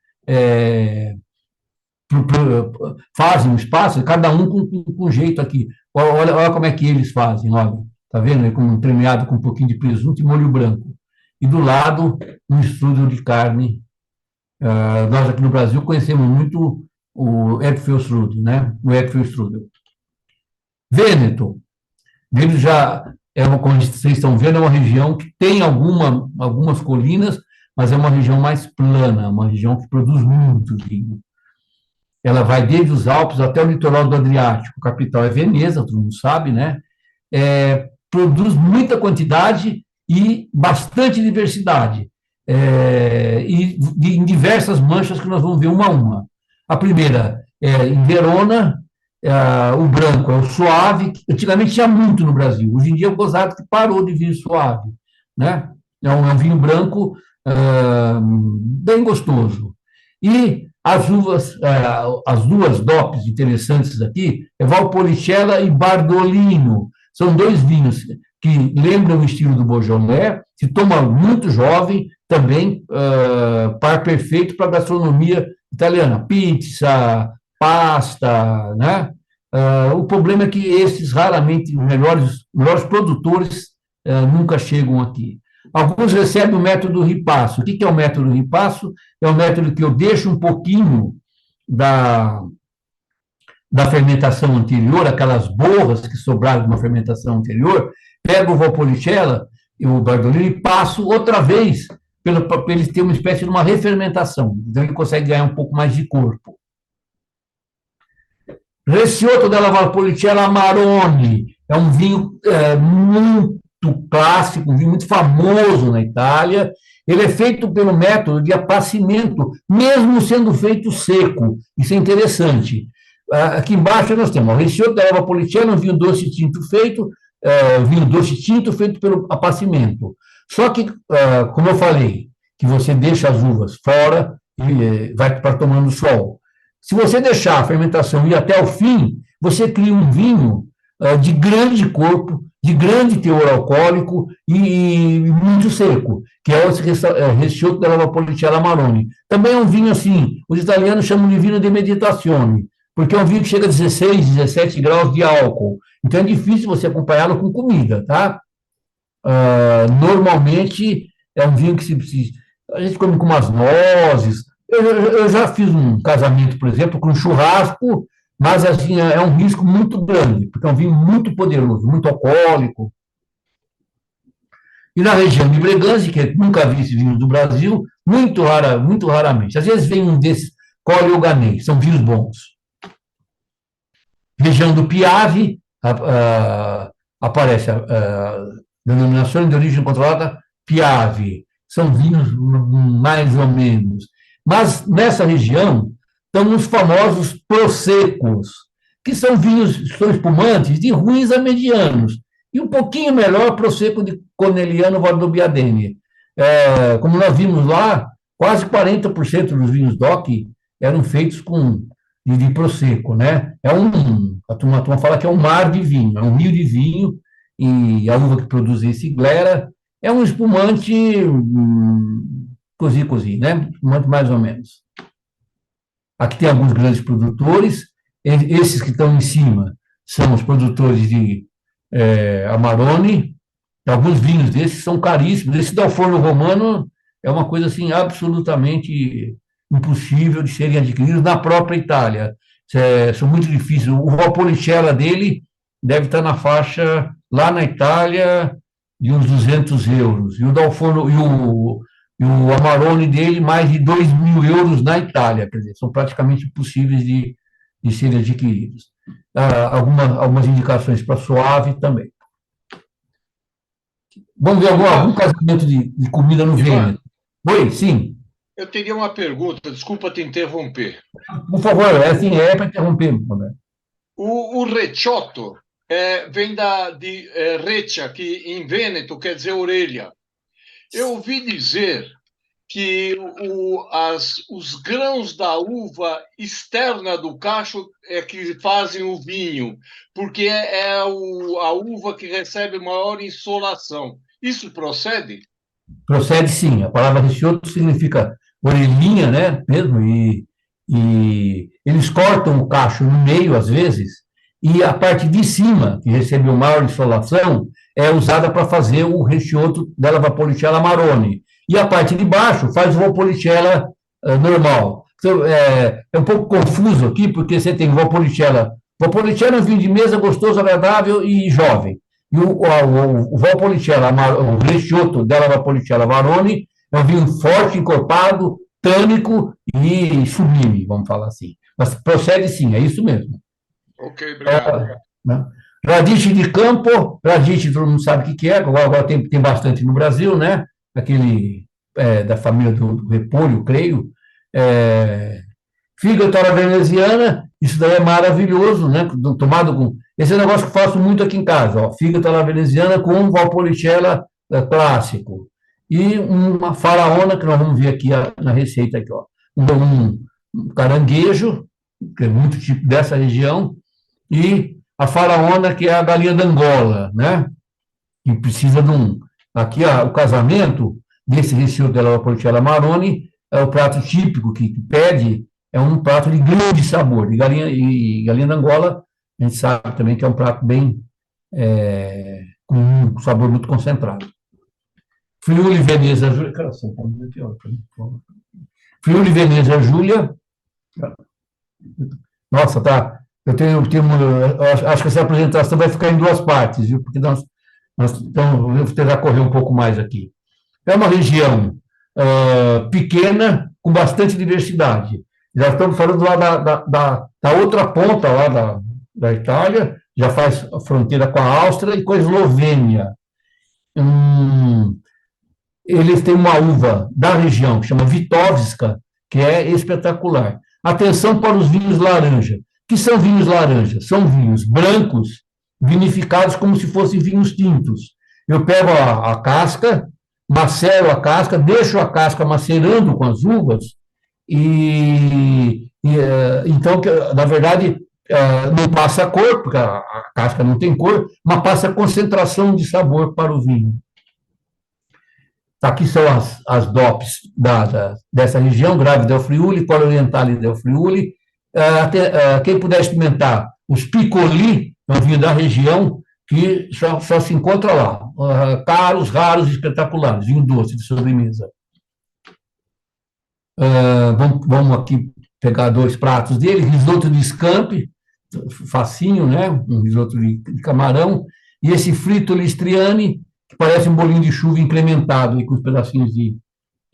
fazem um espaço, cada um com jeito aqui. Olha como é que eles fazem, olha, tá vendo? Com um tremeado com um pouquinho de presunto e molho branco. E do lado, um strudel de carne. Nós aqui no Brasil conhecemos muito o Äpfelstrudel, né? O Äpfelstrudel. Vêneto. Vêneto já como vocês estão vendo, é uma região que tem algumas colinas, mas é uma região mais plana, uma região que produz muito vinho. Ela vai desde os Alpes até o litoral do Adriático. A capital é Veneza, todo mundo sabe, né? Produz muita quantidade e bastante diversidade. E em diversas manchas que nós vamos ver uma a uma. A primeira é em Verona, o branco é o suave, que antigamente tinha muito no Brasil. Hoje em dia é gozado que parou de vir suave, né? É um vinho branco bem gostoso. E as uvas, as duas DOPs interessantes aqui, é Valpolicella e Bardolino. São dois vinhos que lembram o estilo do Beaujolais, se toma muito jovem, também par perfeito para a gastronomia italiana. Pizza, pasta, né? O problema é que esses raramente, os melhores produtores nunca chegam aqui. Alguns recebem o método ripasso. O que é o método ripasso? É o método que eu deixo um pouquinho da fermentação anterior, aquelas borras que sobraram de uma fermentação anterior, pego o Valpolicella e o Bardolino e passo outra vez para eles terem uma espécie de uma refermentação. Então, ele consegue ganhar um pouco mais de corpo. Recioto della Valpolicella Amarone é um vinho muito clássico, um vinho muito famoso na Itália. Ele é feito pelo método de apacimento, mesmo sendo feito seco. Isso é interessante. Aqui embaixo nós temos o Recioto della Valpolicella, um vinho doce tinto feito pelo apacimento. Só que, como eu falei, que você deixa as uvas fora e vai para tomando sol. Se você deixar a fermentação ir até o fim, você cria um vinho de grande corpo, de grande teor alcoólico e muito seco, que é o Recioto della Valpolicella Amarone. Também é um vinho assim, os italianos chamam de vinho de meditazione, porque é um vinho que chega a 16, 17 graus de álcool. Então é difícil você acompanhá-lo com comida, tá? Normalmente é um vinho que a gente come com umas nozes. Eu já fiz um casamento, por exemplo, com churrasco, mas assim, é um risco muito grande, porque é um vinho muito poderoso, muito alcoólico. E na região de Breganze, que eu nunca vi esse vinho do Brasil, muito raramente. Às vezes vem um desses, Colli ou Ganei, são vinhos bons. Região do Piave, aparece a denominação de origem controlada, Piave. São vinhos mais ou menos. Mas nessa região estão os famosos Proseccos, que são vinhos, são espumantes de ruins a medianos. E um pouquinho melhor Prosecco de Corneliano Valdobbiadene. Como nós vimos lá, quase 40% dos vinhos DOC eram feitos de Prosecco, né? A turma fala que é um mar de vinho, é um rio de vinho, e a uva que produz esse glera é um espumante cozi, né? Espumante mais ou menos. Aqui tem alguns grandes produtores, esses que estão em cima são os produtores de Amarone, alguns vinhos desses são caríssimos. Esse da Forno Romano é uma coisa assim absolutamente impossível de serem adquiridos na própria Itália. São muito difíceis. O Valpolicella dele deve estar na faixa, lá na Itália, de uns 200 euros. E o Dalforo, e o Amarone dele, mais de 2.000 euros na Itália. Quer dizer, são praticamente impossíveis de serem adquiridos. Algumas indicações para suave também. Vamos ver algum casamento de comida no Vêneto. Oi, sim. Eu teria uma pergunta, desculpa te interromper. Por favor, é para interromper. O recioto vem de reccia, que em Vêneto quer dizer orelha. Eu ouvi dizer que os grãos da uva externa do cacho é que fazem o vinho, porque a uva que recebe maior insolação. Isso procede? Procede sim. A palavra recioto significa orelhinha, né? Mesmo, e eles cortam o cacho no meio, às vezes, e a parte de cima, que recebeu maior insolação, é usada para fazer o recioto della Valpolicella Amarone. E a parte de baixo faz o Valpolicella normal. Então, é um pouco confuso aqui, porque você tem Valpolicella. Valpolicella é um vinho de mesa gostoso, agradável e jovem. E o Valpolicella, o recioto della Valpolicella Amarone, é um vinho forte, encorpado, tânico e sublime, vamos falar assim. Mas procede sim, é isso mesmo. Ok, obrigado. Radice de campo, radice todo mundo sabe o que é, agora tem bastante no Brasil, né? Aquele da família do repolho, creio. Fígado à veneziana, isso daí é maravilhoso, né? Tomado com... Esse é um negócio que faço muito aqui em casa, ó. Fígado à veneziana com um Valpolicella clássico. E uma faraona, que nós vamos ver aqui na receita, aqui, ó. Um caranguejo, que é muito tipo dessa região, e a faraona, que é a galinha da Angola, né? E precisa de um... Aqui, ó, o casamento desse recioto della Valpolicella Amarone é o prato típico que pede, é um prato de grande sabor. De galinha da Angola, a gente sabe também que é um prato bem... com um sabor muito concentrado. Friuli Veneza Júlia. Cara, São Paulo é pior. Friuli Veneza Júlia. Nossa, tá. Acho que essa apresentação vai ficar em duas partes, viu? Porque então, eu vou tentar correr um pouco mais aqui. É uma região pequena, com bastante diversidade. Já estamos falando lá da outra ponta lá da Itália, já faz a fronteira com a Áustria e com a Eslovênia. Eles têm uma uva da região, que chama Vitovska, que é espetacular. Atenção para os vinhos laranja. O que são vinhos laranja? São vinhos brancos, vinificados como se fossem vinhos tintos. Eu pego a casca, macero a casca, deixo a casca macerando com as uvas, então, na verdade, não passa cor, porque a casca não tem cor, mas passa concentração de sabor para o vinho. Aqui são as DOPs dessa região, Grave del Friuli, Colle Orientale del Friuli. Quem puder experimentar os Piccoli, é um vinho da região, que só se encontra lá. Caros, raros, espetaculares, vinho doce de sobremesa. Vamos aqui pegar dois pratos dele, risoto de scampi, facinho, né? Um risoto de camarão, e esse frito listriani, que parece um bolinho de chuva incrementado, com os pedacinhos de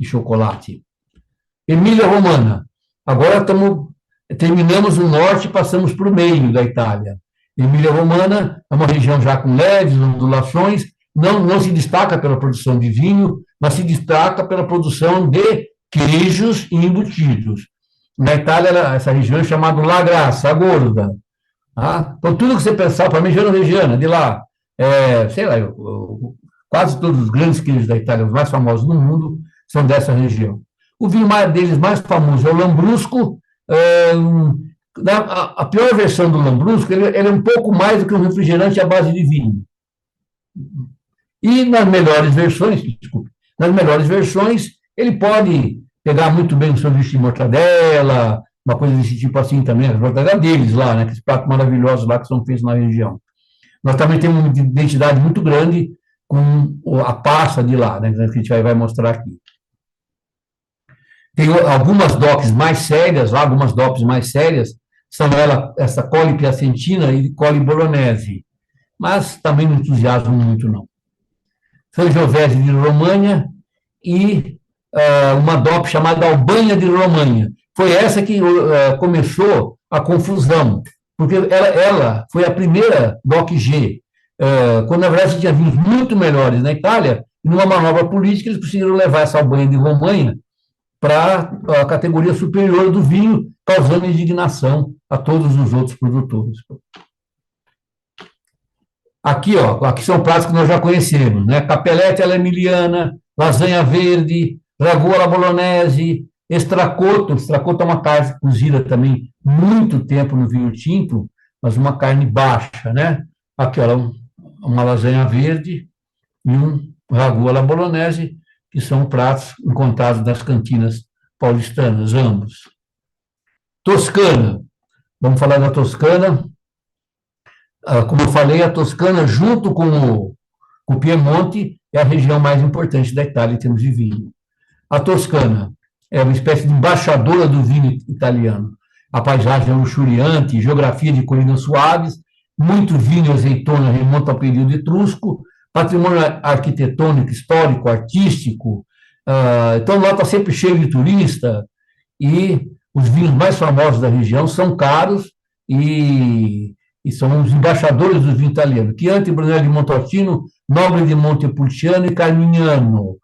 chocolate. Emília-Romana. Agora terminamos o norte e passamos para o meio da Itália. Emília-Romana é uma região já com leves ondulações, não se destaca pela produção de vinho, mas se destaca pela produção de queijos e embutidos. Na Itália, essa região é chamada La Grassa, a gorda. Tá? Então, tudo que você pensar, para mim, Reggiana, de lá, sei lá, quase todos os grandes queijos da Itália, os mais famosos do mundo, são dessa região. O vinho deles mais famoso é o Lambrusco. A pior versão do Lambrusco, ele é um pouco mais do que um refrigerante à base de vinho. E nas melhores versões, ele pode pegar muito bem um sanduíche de mortadela, uma coisa desse tipo assim também, as mortadelas deles lá, né, aqueles pratos maravilhosos lá que são feitos na região. Nós também temos uma identidade muito grande com a pasta de lá, né, que a gente vai mostrar aqui. Tem algumas DOPs mais sérias, são essa Colle Piacentina e Colle Bolognese. mas também não entusiasmo muito, não. Sangiovese de Romanha e uma DOP chamada Albanha de Romanha. Foi essa que começou a confusão, porque ela foi a primeira DOC G, quando, na verdade, tinha vinhos muito melhores na Itália, e numa manobra política, eles conseguiram levar essa Albanha de Romanha para a categoria superior do vinho, causando indignação a todos os outros produtores. Aqui, aqui são pratos que nós já conhecemos, né? Capelete alla emiliana, lasanha verde, ragù alla bolognese, extracoto. Extracoto é uma carne cozida também muito tempo no vinho tinto, mas uma carne baixa, né? Aqui, uma lasanha verde e um ragù alla bolognese, que são pratos encontrados nas cantinas paulistanas, ambos. Toscana. Vamos falar da Toscana. Como eu falei, a Toscana, junto com o Piemonte, é a região mais importante da Itália em termos de vinho. A Toscana é uma espécie de embaixadora do vinho italiano. A paisagem é luxuriante, geografia de colinas suaves, muito vinho e azeitona remonta ao período etrusco, patrimônio arquitetônico, histórico, artístico. Então, lá está sempre cheio de turista, e os vinhos mais famosos da região são caros e são os embaixadores do vinho italiano. Chianti, Brunello de Montalcino, Nobre de Montepulciano e Carmignano.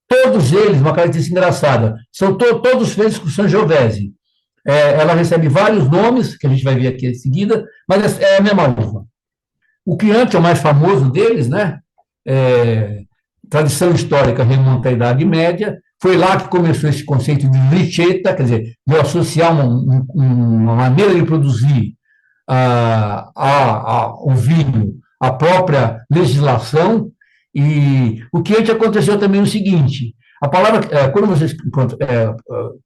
Todos eles, uma característica engraçada, são todos feitos com Sangiovese. Ela recebe vários nomes, que a gente vai ver aqui em seguida, mas é a mesma uva. O Chianti é o mais famoso deles, né? Tradição histórica remonta à Idade Média. Foi lá que começou esse conceito de ricetta, quer dizer, de associar uma maneira de produzir o vinho à própria legislação. E o Chianti aconteceu também o seguinte: a palavra, quando vocês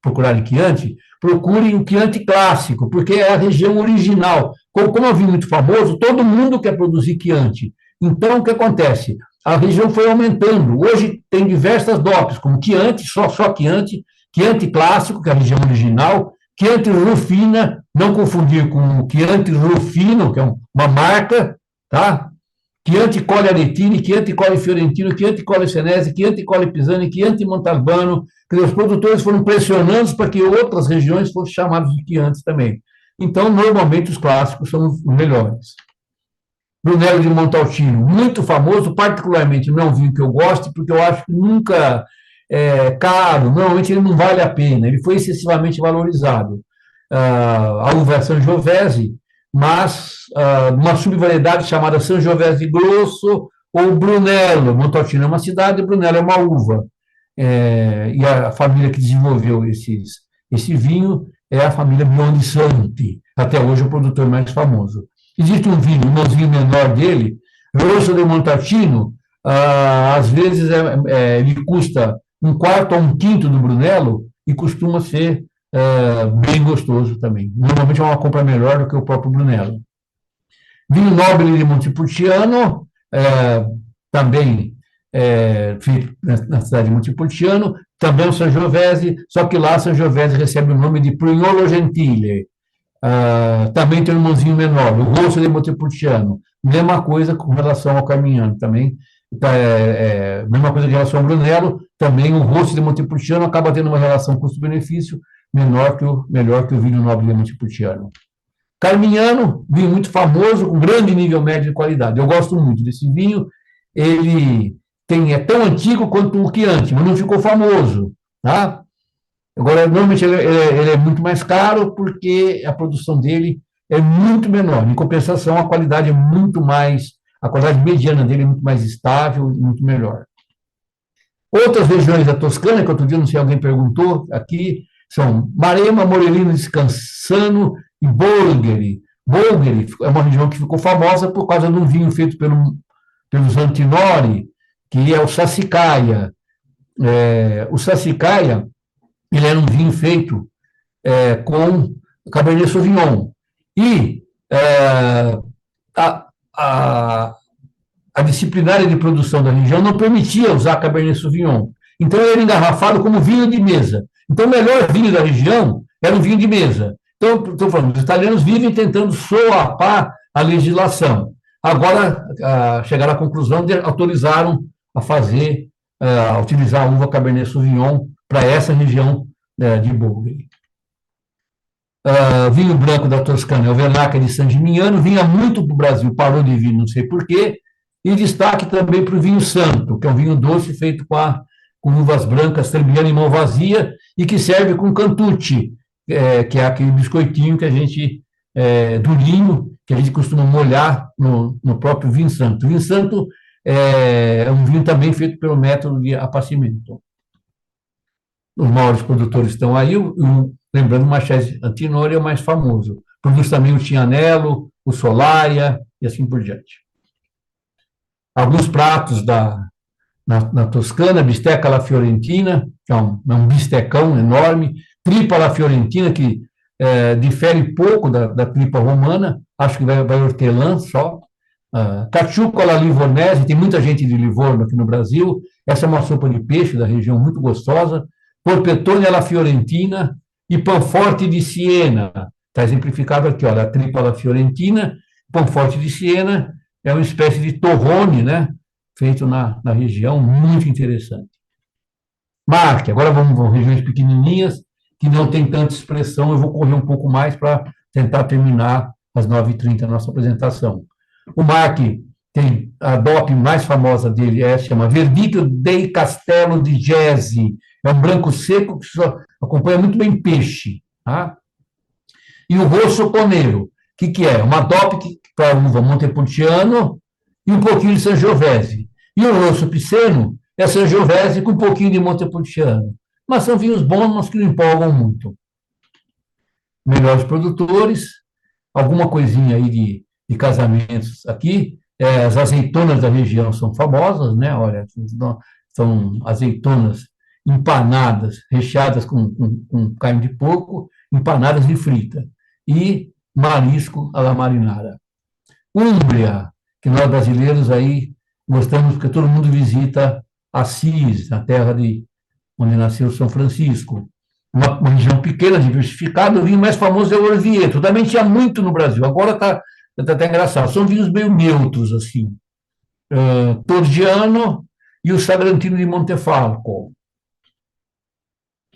procurarem Chianti, procurem o Chianti clássico, porque é a região original. Como é um vinho muito famoso, todo mundo quer produzir Chianti. Então, o que acontece? A região foi aumentando. Hoje tem diversas DOPs, como Chianti, só Chianti, Chianti clássico, que é a região original, Chianti Rufina, não confundir com o Chianti Rufino, que é uma marca, tá? Chianti Colle Aretini, Chianti Colle Fiorentino, Chianti Colle Senese, Chianti Colle Pisani, Chianti Montalbano. Os produtores foram pressionando para que outras regiões fossem chamadas de Chianti também. Então, normalmente, os clássicos são os melhores. Brunello de Montalcino, muito famoso, particularmente não é um vinho que eu gosto, porque eu acho que nunca é caro, normalmente ele não vale a pena, ele foi excessivamente valorizado. A uva é Sangiovese, mas uma subvariedade chamada Sangiovese Grosso ou Brunello. Montalcino é uma cidade, Brunello é uma uva. E a família que desenvolveu esse vinho é a família Biondisanti, até hoje o produtor mais famoso. Existe um vinho, um irmãozinho menor dele, Rosso de Montalcino, às vezes ele custa 1/4 ou 1/5 do Brunello e costuma ser bem gostoso também. Normalmente é uma compra melhor do que o próprio Brunello. Vinho Nobile de Montepulciano, também feito na cidade de Montepulciano, também o Sangiovese, só que lá Sangiovese recebe o nome de Prignolo Gentile. Também tem um irmãozinho menor, o Rosso de Montepulciano. Mesma coisa com relação ao Carmignano também. Mesma coisa em relação ao Brunello, também o Rosso de Montepulciano acaba tendo uma relação custo-benefício melhor que o vinho Nobre de Montepulciano. Carmignano, vinho muito famoso, com grande nível médio de qualidade. Eu gosto muito desse vinho. Ele é tão antigo quanto o Chianti, mas não ficou famoso, tá? Agora, normalmente ele é muito mais caro porque a produção dele é muito menor. Em compensação, a qualidade a qualidade mediana dele é muito mais estável e muito melhor. Outras regiões da Toscana, que outro dia, não sei, alguém perguntou aqui, são Maremma, Morellino, Scansano e Bolgheri. Bolgheri é uma região que ficou famosa por causa de um vinho feito pelos Antinori, que é o Sassicaia. O Sassicaia, ele era um vinho feito com Cabernet Sauvignon. E a disciplinária de produção da região não permitia usar Cabernet Sauvignon. Então, ele era engarrafado como vinho de mesa. Então, o melhor vinho da região era um vinho de mesa. Então, estou falando, os italianos vivem tentando solapar a legislação. agora chegaram à conclusão de autorizaram a utilizar a uva Cabernet Sauvignon para essa região de Bolgheri. Vinho branco da Toscana, é o Vernaccia de San Gimignano, vinha muito para o Brasil, parou de vir, não sei porquê, e destaque também para o vinho Santo, que é um vinho doce feito com uvas brancas, Trebbiano e Malvasia, e que serve com cantucci, que é aquele biscoitinho que a gente, durinho, que a gente costuma molhar no próprio vinho Santo. O vinho Santo é um vinho também feito pelo método de apacimento. Os maiores produtores estão aí, lembrando, o Machese Antinori é o mais famoso. Produz também o Tignanello, o Solaia e assim por diante. Alguns pratos na Toscana, bisteca alla fiorentina, que é um bistecão enorme, tripa alla fiorentina, que difere pouco da tripa romana, acho que vai hortelã só. Caciucco alla livornese, tem muita gente de Livorno aqui no Brasil, essa é uma sopa de peixe da região muito gostosa. Porpetone alla fiorentina e Panforte di Siena, está exemplificado aqui, olha, a tripa alla fiorentina, Panforte di Siena é uma espécie de torrone, né, feito na região, muito interessante. Marque, agora vamos regiões pequenininhas, que não tem tanta expressão, eu vou correr um pouco mais para tentar terminar às 9h30 a nossa apresentação. O Marque tem a DOP mais famosa dele, chama Verdicchio dei Castello di Gesi, é um branco seco que só acompanha muito bem peixe. Tá? E o Rosso Conero, que é? Uma DOP para uva Montepulciano e um pouquinho de Sangiovese. E o Rosso Piceno é Sangiovese com um pouquinho de Montepulciano. Mas são vinhos bons, mas que não empolgam muito. Melhores produtores, alguma coisinha aí de casamentos aqui. As azeitonas da região são famosas, né? Olha, são azeitonas empanadas, recheadas com carne de porco, empanadas e frita. E marisco alla marinara. Úmbria, que nós brasileiros aí gostamos, porque todo mundo visita Assis, na terra onde nasceu São Francisco. Uma região pequena, diversificada, o vinho mais famoso é o Orvieto. Também tinha muito no Brasil, agora está até engraçado. São vinhos meio neutros, assim. Torgiano e o Sagrantino de Montefalco.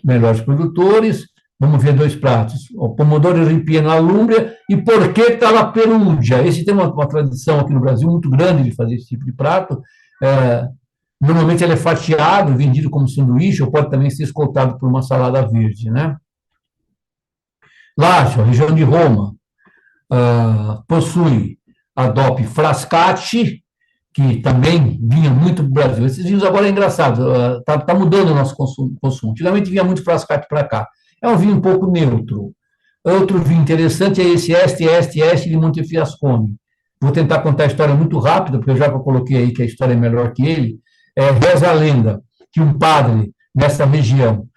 Melhores produtores, vamos ver dois pratos, o Pomodoro Ripieno all'Umbria e Porchetta alla Perugia. Esse tem uma tradição aqui no Brasil muito grande de fazer esse tipo de prato. Normalmente ele é fatiado, vendido como sanduíche, ou pode também ser escoltado por uma salada verde, né? Lazio, a região de Roma, possui a DOP Frascati, que também vinha muito para o Brasil. Esses vinhos agora é engraçado, está mudando o nosso consumo. Antigamente vinha muito Frascati para cá. É um vinho um pouco neutro. Outro vinho interessante é esse Este de Montefiascone. Vou tentar contar a história muito rápida, porque eu já coloquei aí que a história é melhor que ele. Reza a lenda que um padre nessa região,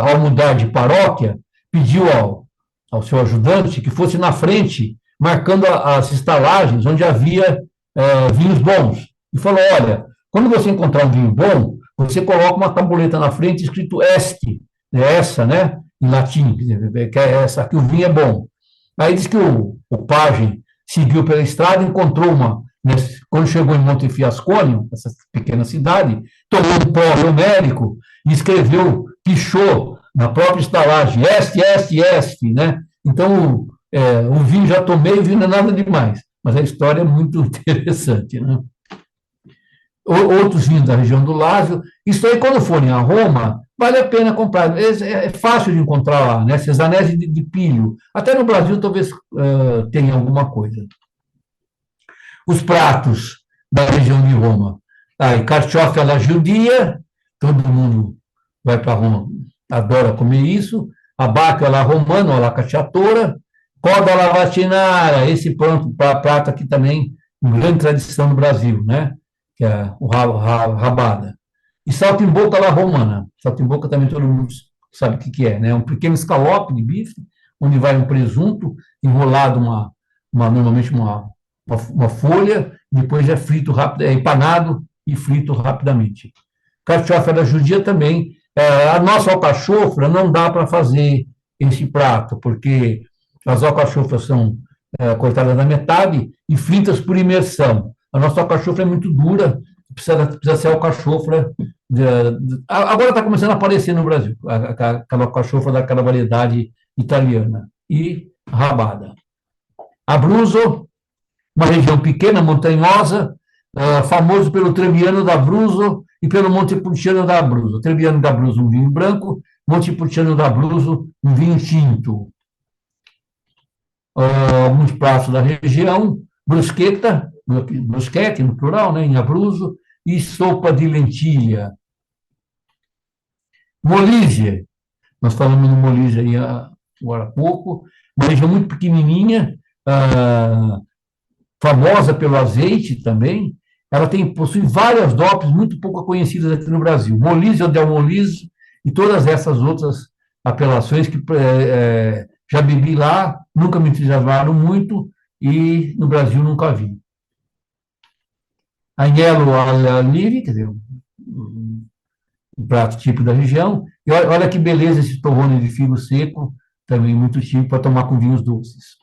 ao mudar de paróquia, pediu ao seu ajudante que fosse na frente, marcando as estalagens onde havia vinhos bons. E falou, olha, quando você encontrar um vinho bom, você coloca uma tabuleta na frente escrito Este, essa, né, em latim, que é essa, que o vinho é bom. Aí diz que o pajem seguiu pela estrada, encontrou quando chegou em Montefiascone, essa pequena cidade, tomou um pó homérico e escreveu, pichou na própria estalagem, Este, né? Então, o vinho já tomei, o vinho não é nada demais, mas a história é muito interessante, né? Outros vinhos da região do Lazio, isso aí, quando forem a Roma, vale a pena comprar, é fácil de encontrar lá, né? Cesanese de Pilho, até no Brasil talvez tenha alguma coisa. Os pratos da região de Roma, carciofi alla giudia, todo mundo vai para Roma, adora comer isso, abacchio alla romano, alla cacciatora, coda alla vaccinara, esse prato aqui também, uma grande tradição no Brasil, né? Que é o rabada. E saltimbocca alla romana. Saltimbocca também todo mundo sabe o que é, né? Um pequeno escalope de bife, onde vai um presunto enrolado, normalmente uma folha, depois é frito rápido, é empanado e frito rapidamente. Carciofi alla giudia também. A nossa alcachofra não dá para fazer esse prato, porque as alcachofras são cortadas na metade e fritas por imersão. A nossa alcachofra é muito dura, precisa ser alcachofra. Agora está começando a aparecer no Brasil, aquela alcachofra daquela variedade italiana. E rabada. Abruzzo, uma região pequena, montanhosa, famoso pelo Trebbiano d'Abruzzo e pelo Montepulciano d'Abruzzo. Trebbiano d'Abruzzo, um vinho branco, Montepulciano d'Abruzzo, um vinho tinto. Alguns pratos da região, bruschetta, bruschette no plural, né, em Abruzzo, e sopa de lentilha. Molise, nós falamos no Molise aí agora há pouco, uma região muito pequenininha, famosa pelo azeite também. Ela possui várias DOPs muito pouco conhecidas aqui no Brasil. Molise ou Del Molise e todas essas outras apelações que já bebi lá, nunca me entusiasmaram muito e no Brasil nunca vi. Agnello all'olive, quer dizer, um prato típico da região. E olha que beleza esse torrone de figo seco, também muito típico para tomar com vinhos doces.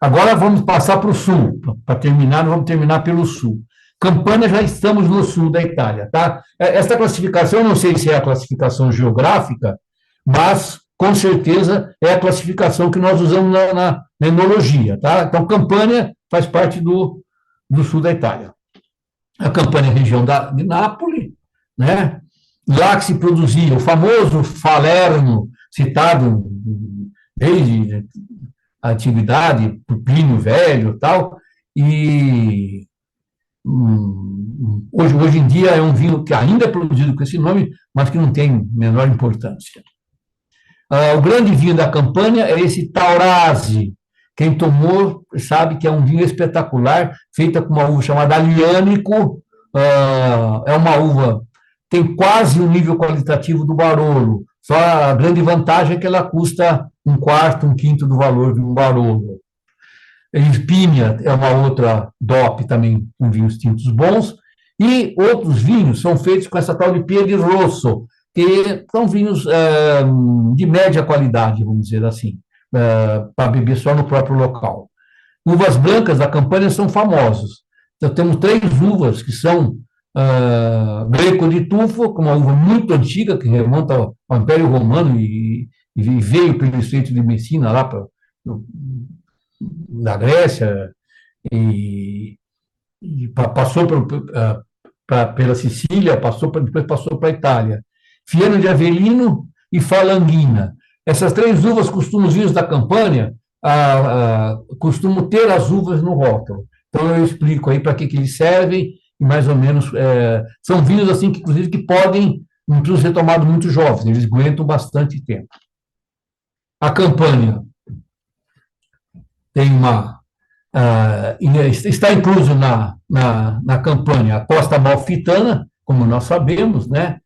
Agora vamos passar para o sul. Para terminar, vamos terminar pelo sul. Campania, já estamos no sul da Itália, tá? Essa classificação, eu não sei se é a classificação geográfica, mas, com certeza, é a classificação que nós usamos na enologia, tá? Então, Campania faz parte do sul da Itália. A Campania é a região de Nápoles, né? Lá que se produzia o famoso Falerno, citado desde a antiguidade, por Plínio Velho e tal, e hoje em dia é um vinho que ainda é produzido com esse nome, mas que não tem menor importância. O grande vinho da Campania é esse Taurasi. Quem tomou sabe que é um vinho espetacular, feita com uma uva chamada Aglianico. É uma uva, tem quase o nível qualitativo do Barolo, só a grande vantagem é que ela custa um quarto, um quinto do valor de um Barolo. Irpínia é uma outra DOP também com vinhos tintos bons, e outros vinhos são feitos com essa tal de Piedi Rosso, que são vinhos de média qualidade, vamos dizer assim, para beber só no próprio local. Uvas brancas da Campania são famosos. Então, temos 3 uvas que são Greco di Tufo, que é uma uva muito antiga, que remonta ao Império Romano e veio pelo Estreito de Messina, lá da Grécia, e passou pela Sicília, depois passou para a Itália. Fiano de Avellino e Falanghina. Essas 3 uvas, os vinhos da Campania, costumam ter as uvas no rótulo. Então, eu explico aí para que eles servem, e mais ou menos, são vinhos, assim, que, inclusive, que podem, não precisam ser tomados muito jovens, eles aguentam bastante tempo. A Campania tem está incluso na Campania a Costa Amalfitana, como nós sabemos, né?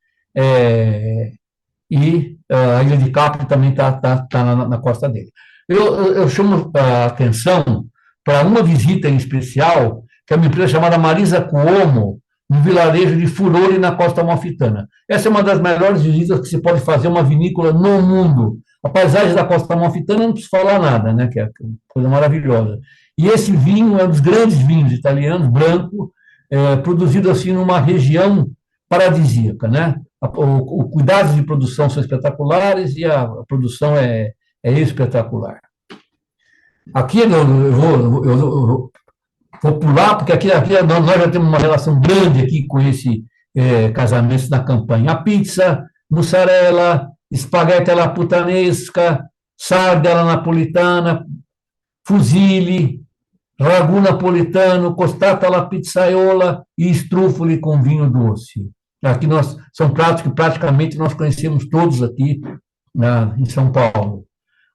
E a Ilha de Capri também está na costa dele. Eu chamo a atenção para uma visita em especial, que é uma empresa chamada Marisa Cuomo, no vilarejo de Furore, na Costa Amalfitana. Essa é uma das melhores visitas que se pode fazer uma vinícola no mundo. A paisagem da Costa Amalfitana não preciso falar nada, né? Que é uma coisa maravilhosa. E esse vinho é um dos grandes vinhos italianos, branco, produzido assim numa região paradisíaca, né? Os cuidados de produção são espetaculares e a produção é espetacular. Aqui eu vou pular, porque aqui nós já temos uma relação grande aqui com esse casamento na Campania. A pizza, mussarela, spaghetti alla puttanesca, sarda alla napolitana, fusilli, ragù napolitano, costata alla pizzaiola e estrúfoli com vinho doce. Aqui são pratos que praticamente nós conhecemos todos aqui em São Paulo.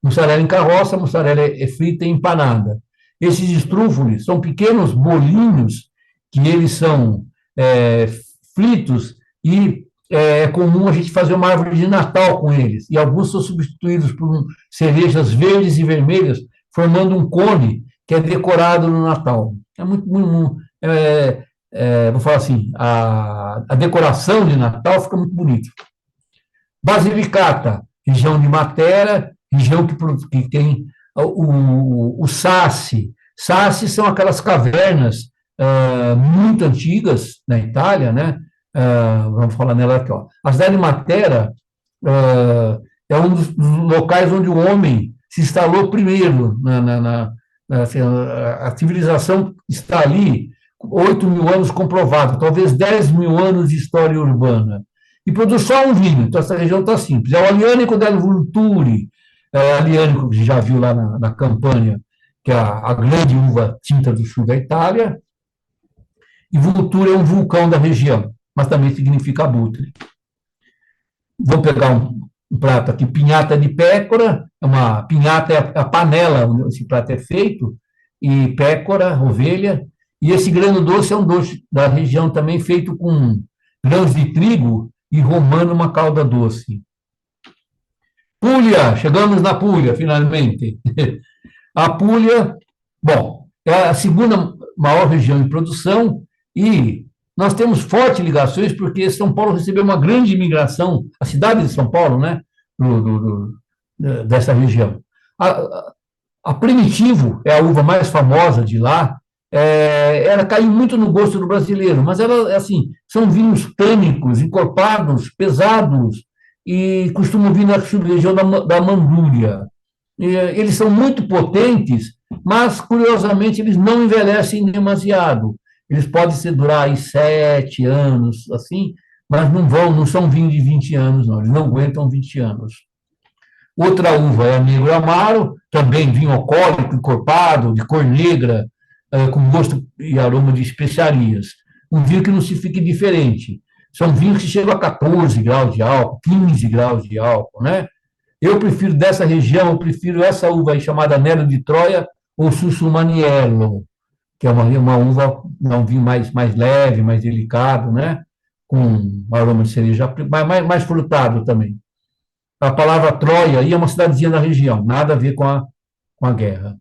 Mussarela em carroça, mussarela é frita e empanada. Esses estrúfolis são pequenos bolinhos que eles são fritos e é comum a gente fazer uma árvore de Natal com eles. E alguns são substituídos por cerejas verdes e vermelhas, formando um cone que é decorado no Natal. É muito vou falar assim, a decoração de Natal fica muito bonita. Basilicata, região de Matera, região que tem o Sassi. Sassi são aquelas cavernas muito antigas na Itália, né? Vamos falar nela aqui, ó. A cidade de Matera é um dos locais onde o homem se instalou primeiro. Assim, a civilização está ali, 8.000 anos comprovado, talvez 10.000 anos de história urbana. E produz só um vinho, então essa região está simples. É o Aglianico del Vulturi, Aglianico, que já viu lá na Campânia, que é a grande uva tinta do sul da Itália, e Vulturi é um vulcão da região, mas também significa abutre. Vou pegar um prato aqui, pinhata de pécora, pinhata é a panela onde esse prato é feito, e pécora, ovelha, e esse grano doce é um doce da região também feito com grãos de trigo e romano uma calda doce. Puglia, chegamos na Puglia, finalmente. A Puglia, bom, é a segunda maior região em produção e nós temos fortes ligações porque São Paulo recebeu uma grande imigração, a cidade de São Paulo, né, dessa região. A Primitivo é a uva mais famosa de lá, ela caiu muito no gosto do brasileiro, mas ela, assim, são vinhos tânicos, encorpados, pesados, e costumam vir na sub-região da Mandúria. Eles são muito potentes, mas, curiosamente, eles não envelhecem demasiado. Eles podem durar aí 7 anos, assim, mas não são vinhos de 20 anos, não. Eles não aguentam 20 anos. Outra uva é a Negro Amaro, também vinho alcoólico, encorpado, de cor negra, com gosto e aroma de especiarias. Um vinho que não se fique diferente. São vinhos que chegam a 14 graus de álcool, 15 graus de álcool, né? Eu prefiro dessa região, eu prefiro essa uva aí chamada Nero de Troia ou Sussumaniello, que é uma uva, um vinho mais leve, mais delicado, né? Com aroma de cereja, mais frutado também. A palavra Troia aí é uma cidadezinha da região, nada a ver com a guerra.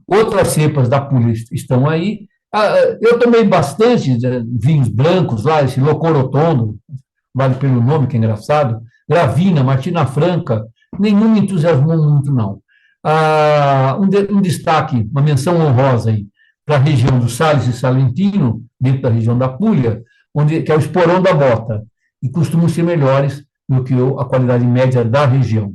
Outras cepas da Puglia estão aí. Eu tomei bastante vinhos brancos lá, esse Locorotondo, vale pelo nome, que é engraçado, Gravina, Martina Franca, nenhum me entusiasmou muito, não. Um destaque, uma menção honrosa aí, para a região do Salles e Salentino, dentro da região da Puglia, que é o esporão da bota, e costumam ser melhores do que a qualidade média da região.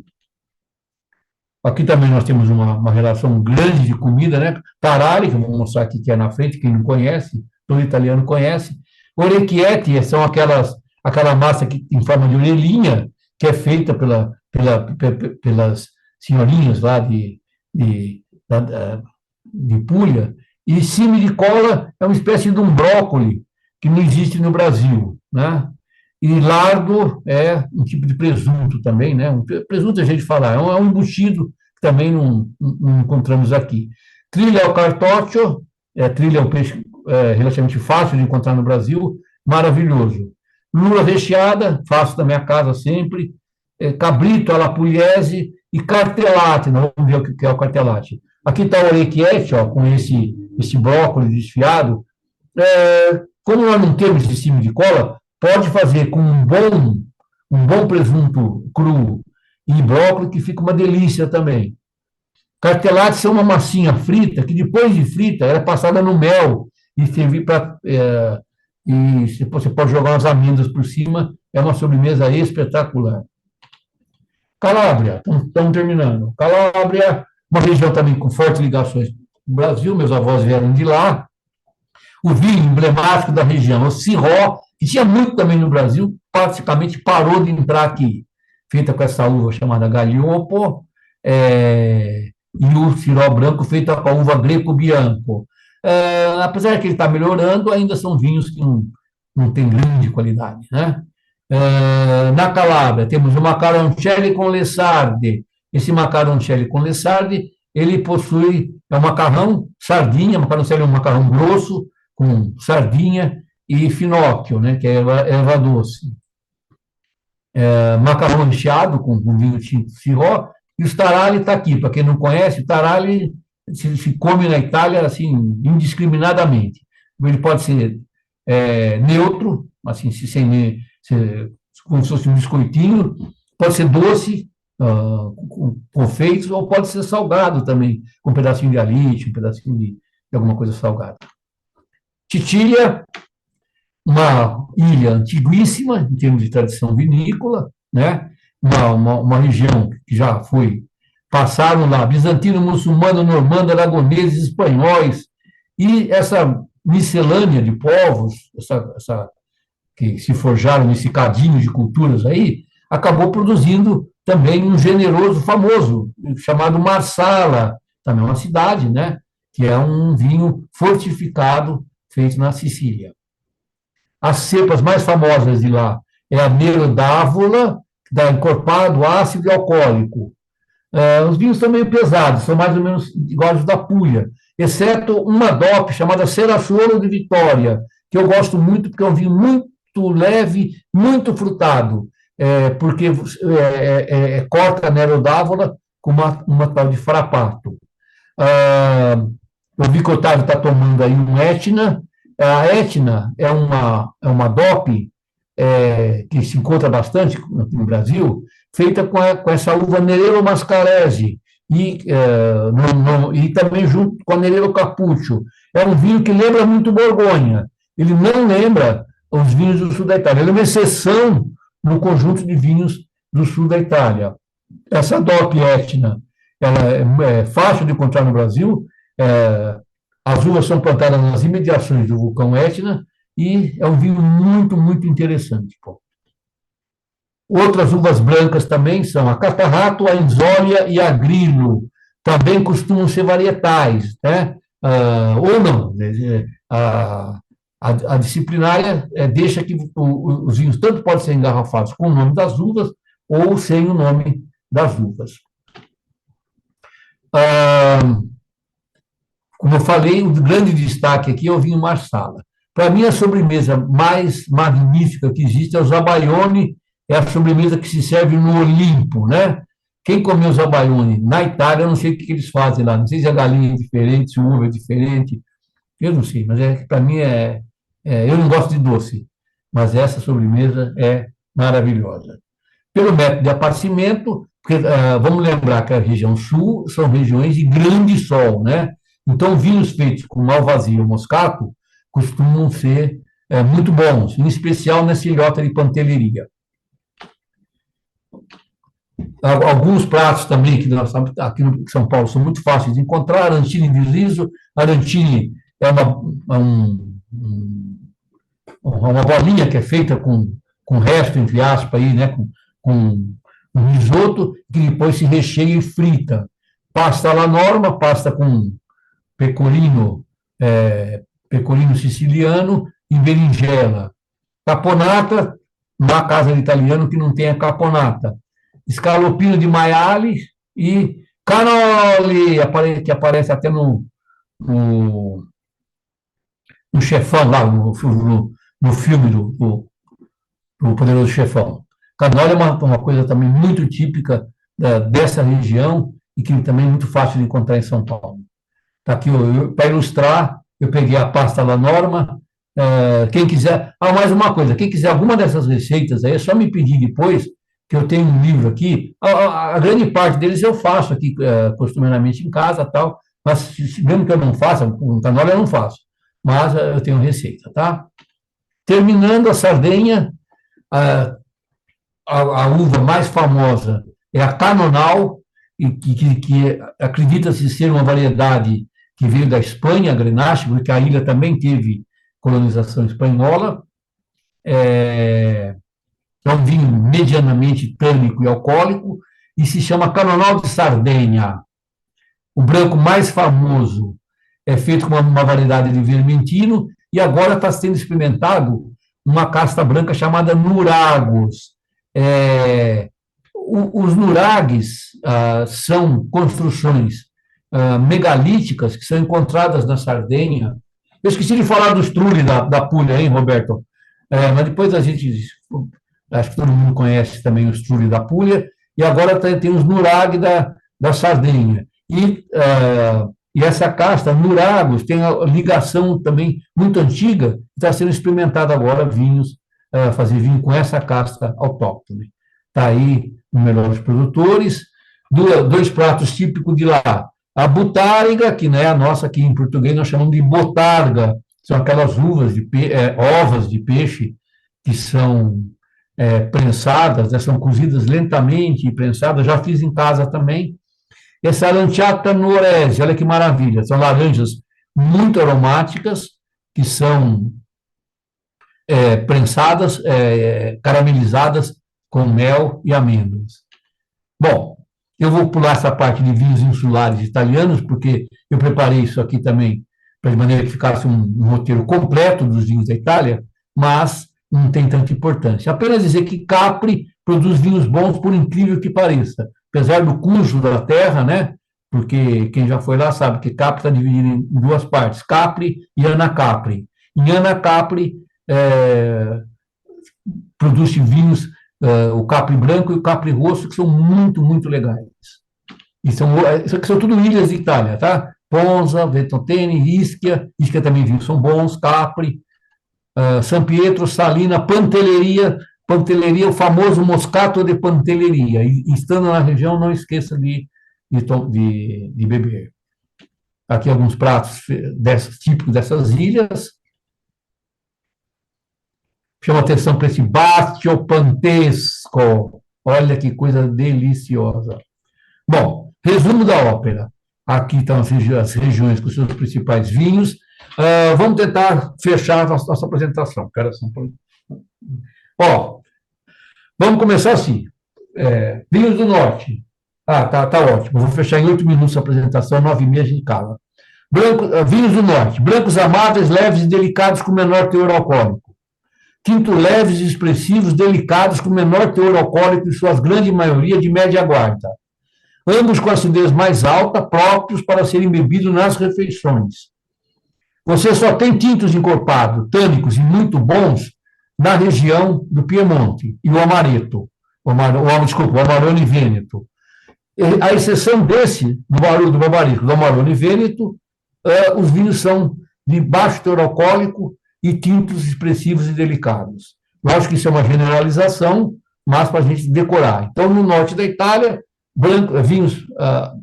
Aqui também nós temos uma relação grande de comida, né? Taralli, que eu vou mostrar aqui que é na frente, quem não conhece, todo italiano conhece. Orecchiette são aquela massa que em forma de orelhinha, que é feita pelas senhorinhas lá de Puglia. E cime de cola é uma espécie de um brócoli que não existe no Brasil, né? E lardo é um tipo de presunto também, né? Presunto a gente fala, é um embutido que também não encontramos aqui. Trilha ao cartoccio, trilha é um peixe relativamente fácil de encontrar no Brasil, maravilhoso. Lula recheada, faço da minha casa sempre. Cabrito alla pugliese e cartelate, nós vamos ver o que é o cartelate. Aqui está o orecchiette, ó, com esse brócolis desfiado. Como nós não temos esse cime de cola, pode fazer com um bom presunto cru e brócolis, que fica uma delícia também. Cartelates são uma massinha frita, que depois de frita, ela é passada no mel e servir para... e você pode jogar umas amêndoas por cima, é uma sobremesa espetacular. Calábria, estamos terminando. Calábria, uma região também com fortes ligações com o Brasil, meus avós vieram de lá. O vinho emblemático da região, o Syrah, que tinha muito também no Brasil, praticamente parou de entrar aqui, feita com essa uva chamada Galhopo, e o Syrah branco feito com a uva Greco Bianco. Apesar de que ele está melhorando, ainda são vinhos que não têm grande qualidade, né? Na Calábria, temos o Macaroncelli com Lessarde. Esse Macaroncelli com Lessarde, ele possui, um macarrão, sardinha, Macaroncelli é um macarrão grosso, com sardinha e finóquio, né, que é erva doce. Macarrão recheado com vinho tinto Syrah, e o Taralli está aqui. Para quem não conhece, o Taralli se come na Itália assim, indiscriminadamente. Ele pode ser neutro, assim, como se fosse um biscoitinho, pode ser doce, confeitos, ou pode ser salgado também, com um pedacinho de alite, um pedacinho de alguma coisa salgada. Titília, uma ilha antiguíssima, em termos de tradição vinícola, né? Uma região que já foi, passaram lá, bizantino, muçulmano, normando, aragoneses, espanhóis, e essa miscelânea de povos, que se forjaram nesse cadinho de culturas aí, acabou produzindo também um generoso famoso, chamado Marsala, também uma cidade, né? Que é um vinho fortificado feito na Sicília. As cepas mais famosas de lá é a Nero d'Avola, que dá encorpado, ácido e alcoólico. Os vinhos são meio pesados, são mais ou menos iguais aos da Puglia, exceto uma DOP chamada Serrassuolo de Vitória, que eu gosto muito, porque é um vinho muito leve, muito frutado, porque corta a Nero d'Avola com uma tal de Frappato. Eu vi que o Otávio está tomando aí um Etna. A Etna é uma DOP que se encontra bastante aqui no Brasil, feita com essa uva Nerello Mascarese, e também junto com a Nerello Capuccio. É um vinho que lembra muito Borgonha. Ele não lembra os vinhos do sul da Itália. Ele é uma exceção no conjunto de vinhos do sul da Itália. Essa DOP Etna, ela é fácil de encontrar no Brasil. As uvas são plantadas nas imediações do vulcão Etna e é um vinho muito, muito interessante. Outras uvas brancas também são a Catarrato, a Enzólia e a Grillo. Também costumam ser varietais, né? Ou não. A disciplinária deixa que os vinhos tanto podem ser engarrafados com o nome das uvas ou sem o nome das uvas. Como eu falei, o grande destaque aqui é o vinho Marsala. Para mim, a sobremesa mais magnífica que existe é o Zabaione, é a sobremesa que se serve no Olimpo, né? Quem comeu o Zabaione na Itália, eu não sei o que eles fazem lá, não sei se a galinha é diferente, se o uva é diferente, eu não sei, mas para mim eu não gosto de doce, mas essa sobremesa é maravilhosa. Pelo método de aparecimento, porque, vamos lembrar que a região sul são regiões de grande sol, né? Então, vinhos feitos com malvasia ou moscato costumam ser muito bons, em especial nessa ilhota de Pantelleria. Alguns pratos também, que aqui em São Paulo são muito fáceis de encontrar. Arancini di riso. Arancini é uma bolinha que é feita com resto, entre aspas, aí, né, com um risoto, que depois se recheia e frita. Pasta alla norma, pasta com pecorino siciliano e berinjela. Caponata, uma casa de italiano que não tem a caponata. Scalopino de maiale e cannoli, que aparece até no Chefão, lá no filme do Poderoso Chefão. Cannoli é uma coisa também muito típica dessa região e que também é muito fácil de encontrar em São Paulo. Tá aqui, para ilustrar, eu peguei a pasta La Norma. Quem quiser... mais uma coisa, quem quiser alguma dessas receitas aí, é só me pedir depois, que eu tenho um livro aqui. A grande parte deles eu faço aqui, costumeiramente em casa, tal, mas mesmo que eu não faça, com canola eu não faço, mas eu tenho receita, tá? Terminando a Sardenha, a uva mais famosa é a Canonal, que acredita-se ser uma variedade que veio da Espanha, a Grenache, porque a ilha também teve colonização espanhola. É um vinho medianamente tânico e alcoólico, e se chama Canonal de Sardenha. O branco mais famoso é feito com uma variedade de vermentino, e agora está sendo experimentado uma casta branca chamada Nuragos. Os nuragues são construções megalíticas que são encontradas na Sardenha. Eu esqueci de falar do Strulli da Puglia, hein, Roberto? Mas depois a gente... Acho que todo mundo conhece também o Strulli da Puglia, e agora tem os nuraghi da Sardenha. E essa casta, Nuragos, tem a ligação também muito antiga, está sendo experimentada agora fazer vinho com essa casta autóctone. Está aí os melhores produtores. Dois pratos típicos de lá. A butárga, que não é a nossa, aqui em português nós chamamos de botarga, são aquelas ovas de peixe que são prensadas, né, são cozidas lentamente e prensadas, já fiz em casa também. Essa aranciata nuorese, olha que maravilha, são laranjas muito aromáticas, que são prensadas, caramelizadas com mel e amêndoas. Bom, eu vou pular essa parte de vinhos insulares italianos, porque eu preparei isso aqui também, de maneira que ficasse um roteiro completo dos vinhos da Itália, mas não tem tanta importância. Apenas dizer que Capri produz vinhos bons, por incrível que pareça. Apesar do custo da terra, né? Porque quem já foi lá sabe que Capri está dividido em duas partes, Capri e Anacapri. Em Anacapri, produz vinhos, o Capri branco e o Capri rosso, que são muito, muito legais. E são tudo ilhas de Itália, tá? Ponza, Ventotene, Ischia também vinhos são bons, Capri, San Pietro, Salina, Pantelleria, o famoso Moscato de Pantelleria. E estando na região, não esqueça de beber. Aqui alguns pratos típicos dessas ilhas. Chama atenção para esse Bastio Pantesco. Olha que coisa deliciosa. Bom, resumo da ópera. Aqui estão as regiões com seus principais vinhos. Vamos tentar fechar a nossa apresentação. Vamos começar assim. Vinhos do Norte. Tá ótimo. Vou fechar em 8 minutos a apresentação, 9h30 a gente cala. Vinhos do Norte. Brancos amáveis, leves e delicados com menor teor alcoólico. Tintos leves e expressivos, delicados com menor teor alcoólico, em sua grande maioria de média guarda. Ambos com acidez mais alta, próprios para serem bebidos nas refeições. Você só tem tintos encorpados, tânicos e muito bons na região do Piemonte e o Amaretto, o Amarone Vêneto. A exceção do Barbarico, do Amarone Vêneto, os vinhos são de baixo teor alcoólico e tintos expressivos e delicados. Eu acho que isso é uma generalização, mas para a gente decorar. Então, no norte da Itália, vinhos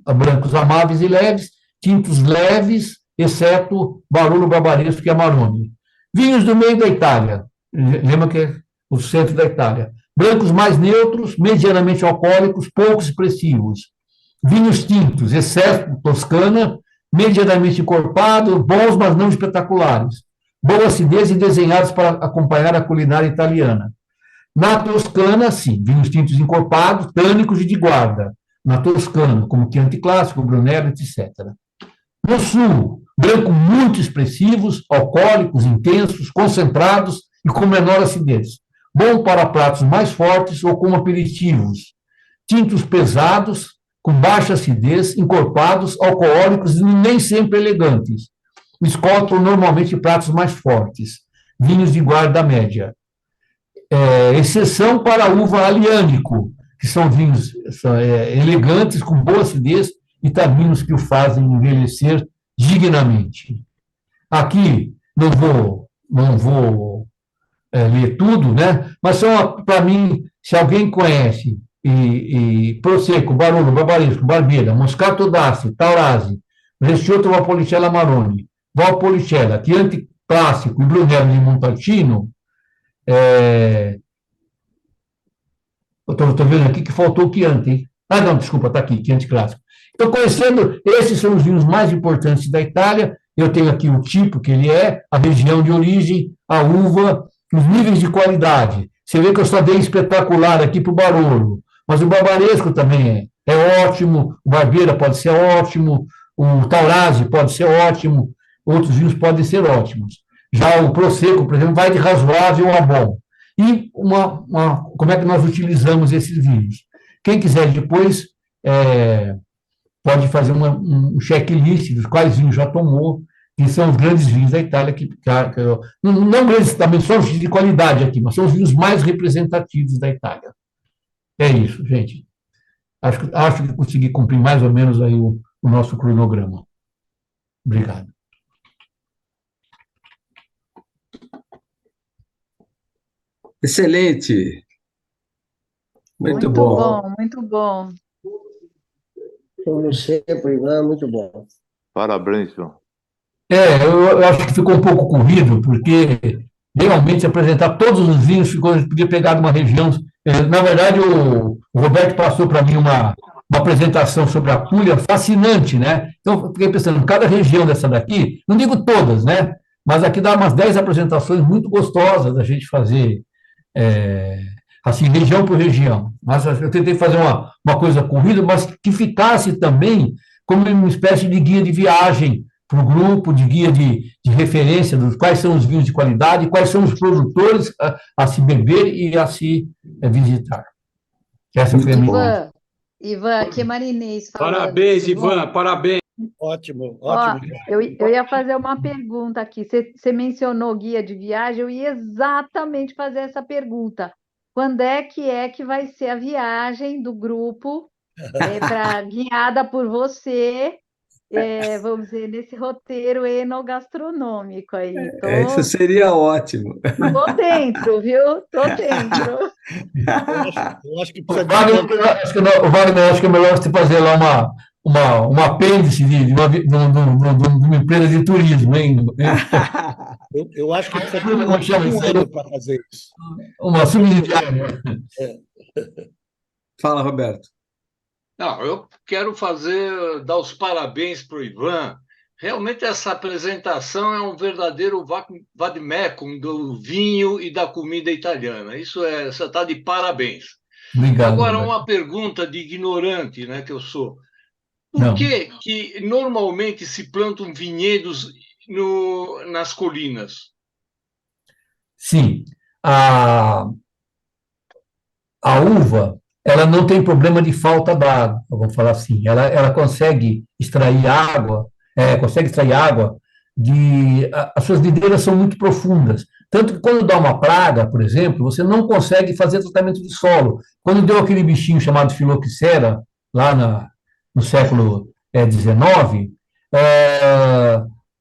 brancos amáveis e leves, tintos leves, exceto Barolo Barbaresco e Amarone. Vinhos do meio da Itália, lembra que é o centro da Itália. Brancos mais neutros, medianamente alcoólicos, pouco expressivos. Vinhos tintos, exceto Toscana, medianamente encorpados, bons, mas não espetaculares. Boa acidez e desenhados para acompanhar a culinária italiana. Na Toscana, sim, vinhos tintos encorpados, tânicos e de guarda. Na Toscana, como Chianti Clássico, Brunello, etc. No sul, brancos muito expressivos, alcoólicos, intensos, concentrados e com menor acidez. Bom para pratos mais fortes ou como aperitivos. Tintos pesados, com baixa acidez, encorpados, alcoólicos e nem sempre elegantes. Escoltam normalmente pratos mais fortes. Vinhos de guarda média. Exceção para a uva Aglianico, que são vinhos elegantes, com boa acidez e taninos que o fazem envelhecer dignamente. Aqui não vou ler tudo, né? Mas são, para mim, se alguém conhece Prosecco, Barolo, Barbaresco, Barbeira, Moscato d'Asti, Taurasi, Recioto Valpolicella Amarone, Valpolicella, Chianti Clássico e Brunello di Montalcino, estou vendo aqui que faltou o Chianti, hein? Não, desculpa, está aqui, Chianti Clássico. Então, conhecendo, esses são os vinhos mais importantes da Itália. Eu tenho aqui o tipo que ele é, a região de origem, a uva, os níveis de qualidade. Você vê que eu só dei espetacular aqui para o Barolo, mas o Barbaresco também é ótimo, o Barbeira pode ser ótimo, o Taurasi pode ser ótimo, outros vinhos podem ser ótimos. Já o Prosecco, por exemplo, vai de razoável a bom. E como é que nós utilizamos esses vinhos? Quem quiser depois pode fazer um checklist dos quais vinhos já tomou, que são os grandes vinhos da Itália, não grandes também, só os de qualidade aqui, mas são os vinhos mais representativos da Itália. É isso, gente. Acho que consegui cumprir mais ou menos aí o nosso cronograma. Obrigado. Excelente. Muito Muito bom. bom, muito bom. Como sempre, Ivan, muito bom. Parabéns, João. Eu acho que ficou um pouco corrido, porque realmente apresentar todos os vinhos ficou, podia pegar de uma região. Na verdade, o Roberto passou para mim uma apresentação sobre a Puglia fascinante, né? Então, eu fiquei pensando, cada região dessa daqui, não digo todas, né? Mas aqui dá umas 10 apresentações muito gostosas da gente fazer, é, assim, região por região. Mas eu tentei fazer uma coisa corrida, mas que ficasse também como uma espécie de guia de viagem para o grupo, de guia de referência dos quais são os vinhos de qualidade, quais são os produtores a se beber e a se visitar. Essa foi a minha. Ivan, aqui é Marinês falando. Parabéns, Ivan, parabéns. Ótimo, Ó, ótimo. eu ia fazer uma pergunta aqui. Você mencionou guia de viagem, eu ia exatamente fazer essa pergunta. Quando é que vai ser a viagem do grupo guiada por você, vamos dizer, nesse roteiro enogastronômico aí? Isso seria ótimo. Tô dentro, viu? Tô dentro. Eu acho que O precisa de Wagner, acho que é melhor você fazer lá um apêndice de uma empresa de turismo, hein? eu acho que precisa de Como chama isso? ano para fazer isso. Uma subsidiária. Fala, Roberto. Não, eu quero dar os parabéns para o Ivan. Realmente essa apresentação é um verdadeiro vademecum do vinho e da comida italiana. Você está de parabéns. Obrigado. Agora, Roberto. uma pergunta de ignorante, né, que eu sou. Não. Por que normalmente se plantam vinhedos nas colinas? Sim, a uva, ela não tem problema de falta d'água, vamos falar assim. Ela consegue extrair água, as suas videiras são muito profundas. Tanto que quando dá uma praga, por exemplo, você não consegue fazer tratamento de solo. Quando deu aquele bichinho chamado filoxera, lá no século XIX,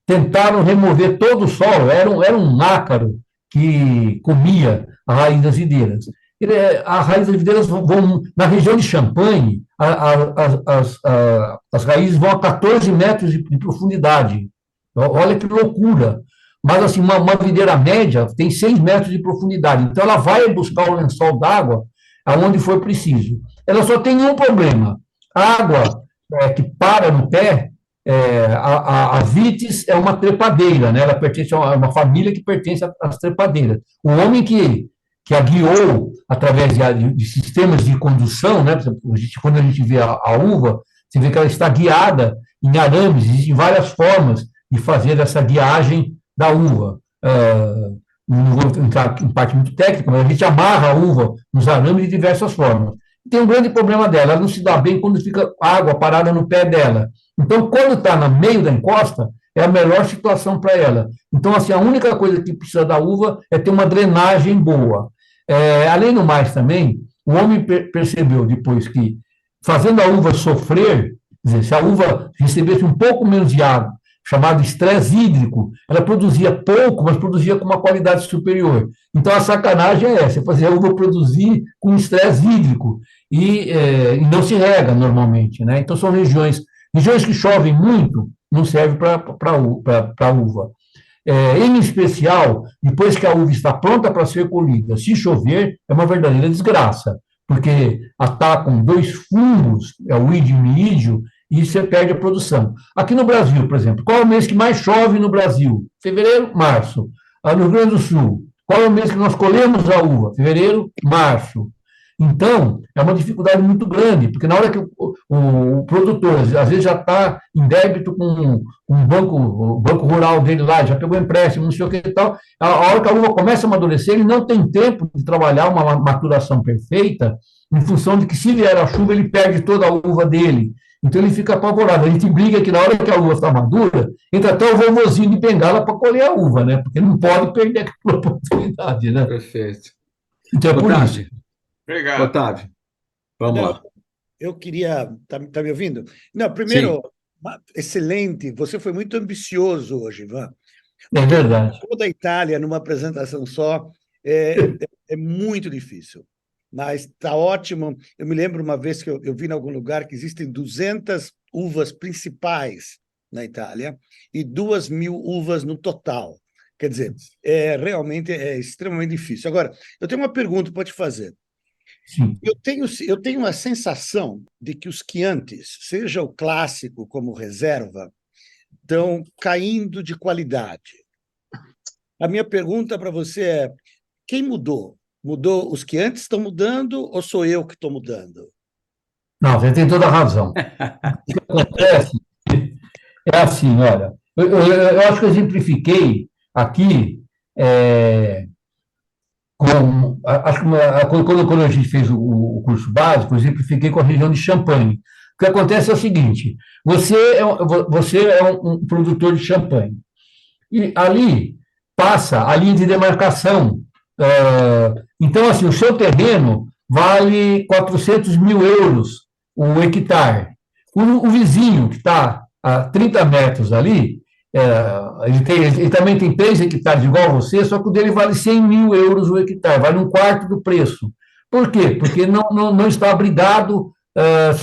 tentaram remover todo o solo, era um ácaro que comia a raiz das videiras. A raiz das videiras vão na região de Champagne, as raízes vão a 14 metros de profundidade. Olha que loucura! Mas, assim, uma videira média tem 6 metros de profundidade. Então, ela vai buscar o lençol d'água aonde for preciso. Ela só tem um problema. A água que para no pé, a vitis é uma trepadeira, né? Ela pertence a uma família que pertence às trepadeiras. O homem que a guiou através de sistemas de condução, né? Quando a gente vê a uva, você vê que ela está guiada em arames, existem várias formas de fazer essa guiagem da uva. Não vou entrar em parte muito técnica, mas a gente amarra a uva nos arames de diversas formas. Tem um grande problema dela, ela não se dá bem quando fica água parada no pé dela. Então, quando está no meio da encosta, é a melhor situação para ela. Então, assim, a única coisa que precisa da uva é ter uma drenagem boa. Além do mais, também, o homem percebeu depois que, fazendo a uva sofrer, quer dizer, se a uva recebesse um pouco menos de água, chamado estresse hídrico, ela produzia pouco, mas produzia com uma qualidade superior. Então, a sacanagem é essa, fazer a uva produzir com estresse hídrico, e não se rega normalmente, né? Então, são regiões que chovem muito, não serve para a uva. Em especial, depois que a uva está pronta para ser colhida, se chover, é uma verdadeira desgraça, porque atacam 2 fungos, o ídio e o milídio, e você perde a produção. Aqui no Brasil, por exemplo, qual é o mês que mais chove no Brasil? Fevereiro, março. No Rio Grande do Sul, qual é o mês que nós colhemos a uva? Fevereiro, março. Então, é uma dificuldade muito grande, porque na hora que o produtor, às vezes, já está em débito com o banco rural dele lá, já pegou empréstimo, não sei o que e tal, a hora que a uva começa a amadurecer, ele não tem tempo de trabalhar uma maturação perfeita, em função de que, se vier a chuva, ele perde toda a uva dele. Então, ele fica apavorado. A gente briga que, na hora que a uva está madura, entra até o vovozinho de bengala para colher a uva, né? Porque não pode perder aquela oportunidade, né? Perfeito. Então, é por isso. Otávio, Obrigado. Otávio, vamos lá. Eu queria... Está me ouvindo? Não, primeiro, excelente. Você foi muito ambicioso hoje, Ivan. É verdade. Toda a Itália, numa apresentação só, é muito difícil. mas está ótimo. Eu me lembro uma vez que eu vi em algum lugar que existem 200 uvas principais na Itália e 2.000 uvas no total. Quer dizer, realmente é extremamente difícil. Agora, eu tenho uma pergunta para te fazer. Sim. Eu tenho a sensação de que os Chiantis, seja o clássico como reserva, estão caindo de qualidade. A minha pergunta para você é: quem mudou? Mudou? Os Chiantis estão mudando ou sou eu que estou mudando? Não, você tem toda a razão. O que acontece é assim, olha, eu acho que eu exemplifiquei aqui, acho que quando a gente fez o curso básico, eu exemplifiquei com a região de Champagne. O que acontece é o seguinte: você é um produtor de champanhe, e ali passa a linha de demarcação. Então, assim, o seu terreno vale 400 mil euros o hectare. O vizinho, que está a 30 metros ali, ele também tem 3 hectares igual a você, só que o dele vale 100 mil euros o hectare, vale um quarto do preço. Por quê? Porque não está abrigado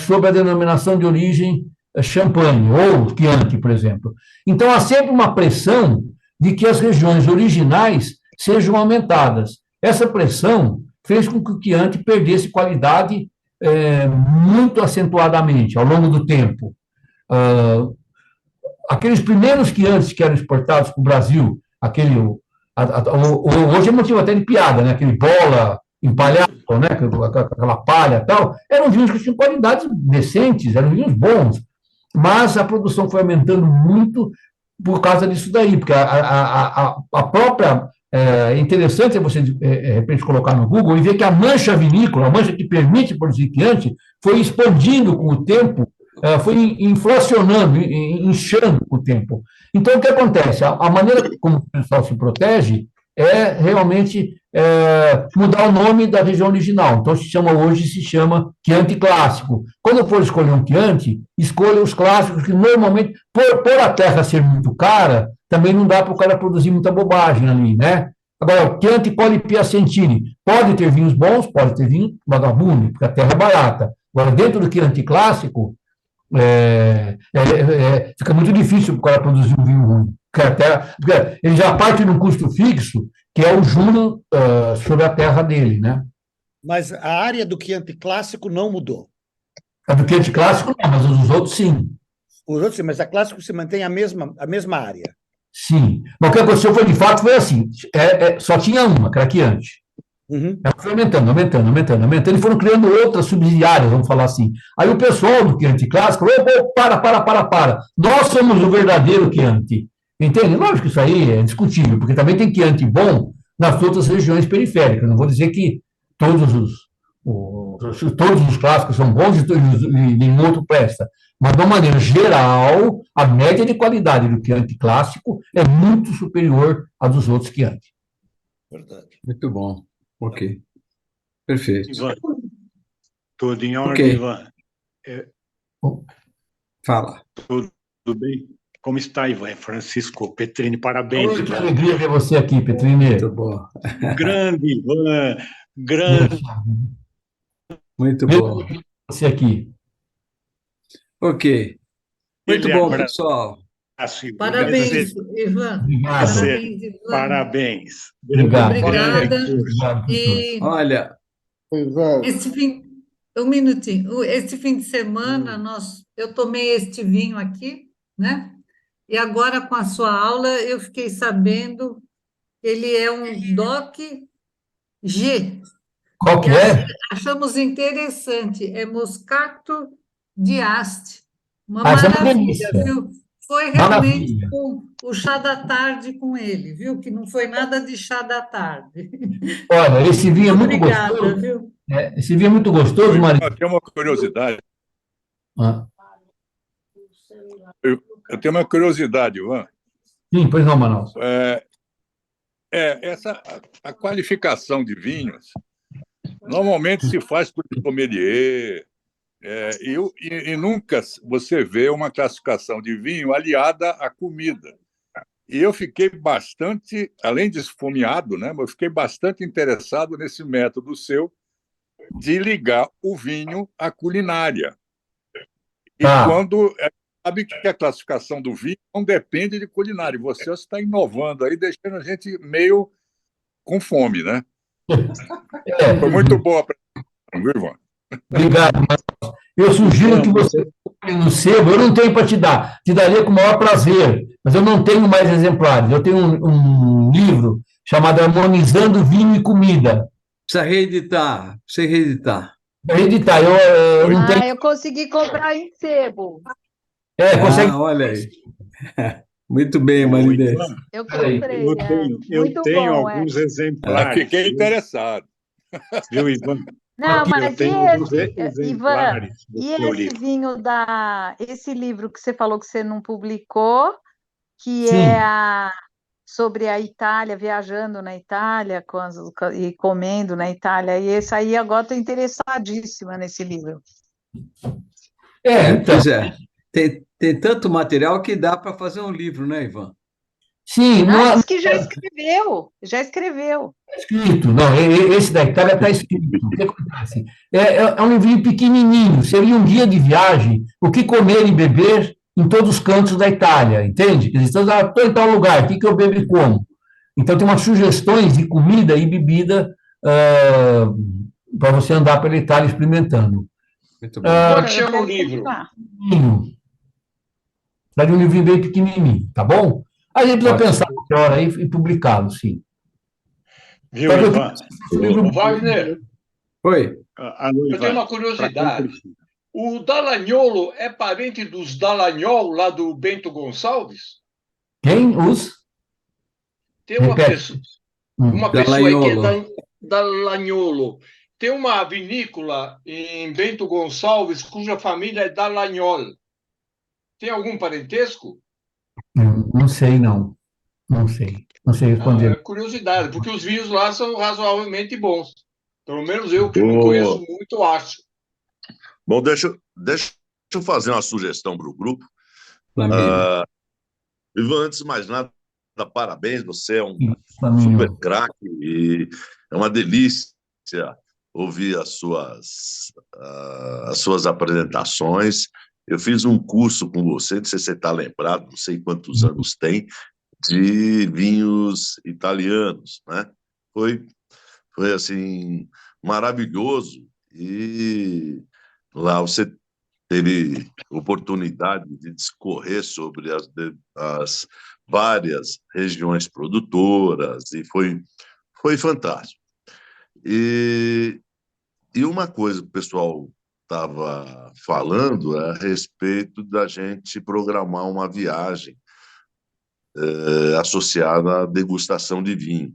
sob a denominação de origem Champagne, ou Chianti, por exemplo. Então, há sempre uma pressão de que as regiões originais sejam aumentadas. Essa pressão fez com que o Chianti perdesse qualidade muito acentuadamente ao longo do tempo. Aqueles primeiros Chiantis que eram exportados para o Brasil, hoje é motivo até de piada, né? Aquele bola empalhado, né? Aquela palha e tal, eram vinhos que tinham qualidades decentes, eram vinhos bons, mas a produção foi aumentando muito por causa disso daí, porque a própria. É interessante você, de repente, colocar no Google e ver que a mancha vinícola, a mancha que permite produzir Chianti, foi expandindo com o tempo, foi inflacionando, inchando com o tempo. Então, o que acontece? A maneira como o pessoal se protege é realmente mudar o nome da região original. Então, hoje se chama Chianti clássico. Quando for escolher um Chianti, escolha os clássicos, que normalmente, por a terra ser muito cara, também não dá para o cara produzir muita bobagem ali, né? Agora, o Chianti Colli Piacentini pode ter vinhos bons, pode ter vinho vagabundo, porque a terra é barata. Agora, dentro do Chianti clássico, fica muito difícil para o cara produzir um vinho ruim. Porque ele já parte de um custo fixo, que é o juro sobre a terra dele, né? Mas a área do Chianti clássico não mudou. A do Chianti clássico não, mas os outros sim. Os outros sim, mas a clássico se mantém a mesma área. Sim. Mas o que aconteceu foi, de fato, foi assim: só tinha uma, que era a Chianti. Ela foi aumentando, e foram criando outras subsidiárias, vamos falar assim. Aí o pessoal do Chianti clássico falou: para. Nós somos o verdadeiro Chianti. Entende? Lógico que isso aí é discutível, porque também tem Chianti bom nas outras regiões periféricas. Não vou dizer que todos os clássicos são bons e nenhum outro presta. Mas, de uma maneira geral, a média de qualidade do Chianti clássico é muito superior à dos outros Chianti. Verdade. Muito bom. Ok. Perfeito. Ivan, tudo em ordem, Ok. Ivan? Fala. Tudo bem? Como está, Ivan? É Francisco Petrini, parabéns, Oi, que Ivan. alegria ver você aqui, Petrini. Muito bom. Grande, Ivan, grande. Muito Mesmo bom. você aqui. Ok. Muito Ele bom, abraço, pessoal. Ivan. Parabéns, Ivan. Obrigado. Parabéns, Ivan. Parabéns. Obrigado. Obrigada. Obrigado, professor. E Olha, esse fim, um minutinho. Esse fim de semana eu tomei este vinho aqui, né? E agora com a sua aula eu fiquei sabendo ele é um DOC G. Qual que E é? achamos interessante, é Moscato de Asti. Uma Essa é uma maravilha, delícia. viu? Foi realmente Maravilha. o chá da tarde com ele, viu? Que não foi nada de chá da tarde. Olha, esse vinho é muito Obrigada, gostoso. viu? Esse vinho é muito gostoso, Maria. Eu tenho uma curiosidade. Ah, Eu tenho uma curiosidade, Ivan. sim, pois não, Manaus. A qualificação de vinhos normalmente se faz por sommelier, e nunca você vê uma classificação de vinho aliada à comida. E eu fiquei bastante, além de esfomeado, né, eu fiquei bastante interessado nesse método seu de ligar o vinho à culinária. E Tá. quando sabe que a classificação do vinho não depende de culinária. E você está inovando aí, deixando a gente meio com fome, né? Foi muito boa a apresentação, viu, Ivan? Obrigado, Marcos. Eu sugiro que você compre no sebo. Eu não tenho para te dar. Te daria com o maior prazer, mas eu não tenho mais exemplares. Eu tenho um livro chamado Harmonizando Vinho e Comida. Precisa reeditar, precisa reeditar. Editar, eu não tenho. Eu consegui comprar em sebo. Consegue. Olha aí. Muito bem, Marinês. Eu comprei. Eu Muito tenho bom, alguns exemplares. Fiquei interessado. Viu, Ivan? Não, mas eu tenho alguns Ivan, exemplares do e seu esse livro. vinho esse livro que você falou que você não publicou, que Sim. sobre a Itália, viajando na Itália e comendo na Itália, e esse aí agora estou interessadíssima nesse livro. Então, Pois é. Tem tanto material que dá para fazer um livro, né, Ivan? sim, não Diz que já escreveu. está escrito. Não, esse da Itália está escrito. O que acontece? É um livrinho pequenininho, seria um guia de viagem, o que comer e beber em todos os cantos da Itália, entende? Quer dizer, estou em tal lugar, o que eu bebo e como? Então, tem umas sugestões de comida e bebida para você andar pela Itália experimentando. Muito bom. Como é que chama o livro? Dá de um livrinho bem pequenininho, tá bom? A gente precisa Ótimo. pensar qualquer hora aí e publicá-lo, sim. Viu, Só que eu Ivan? Ô, Wagner, Oi. Alô, eu Ivan. tenho uma curiosidade. O Dallagnolo é parente dos Dallagnol, lá do Bento Gonçalves? Quem? Os? Tem uma Repete. pessoa, uma pessoa aí que é Dallagnolo. Dallagnolo. Tem uma vinícola em Bento Gonçalves cuja família é Dallagnol. Tem algum parentesco? Não sei, não. Não sei. Não sei É responder. curiosidade, porque os vinhos lá são razoavelmente bons. Pelo menos eu, que não conheço muito, acho. Bom, deixa eu fazer uma sugestão para o grupo. Flamínio. Ivan, antes de mais nada, parabéns, você é um Flamínio. super craque e é uma delícia ouvir as suas apresentações. Eu fiz um curso com você, não sei se você está lembrado, não sei quantos anos tem, de vinhos italianos, né? Foi assim, maravilhoso e lá você teve oportunidade de discorrer sobre as várias regiões produtoras e foi fantástico. E uma coisa que o pessoal estava falando é a respeito da gente programar uma viagem associada à degustação de vinho.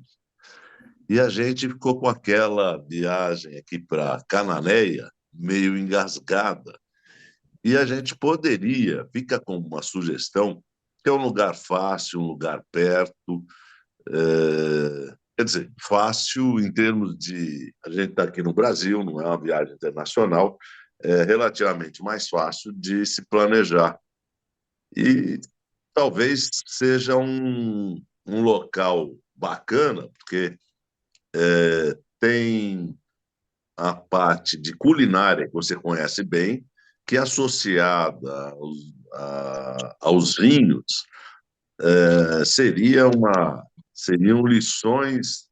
E a gente ficou com aquela viagem aqui para Cananéia meio engasgada. E a gente poderia, fica como uma sugestão, que é um lugar fácil, um lugar perto, quer dizer, fácil em termos de... A gente está aqui no Brasil, não é uma viagem internacional, é relativamente mais fácil de se planejar. E talvez seja um local bacana, porque tem a parte de culinária que você conhece bem, que é associada aos vinhos, seriam lições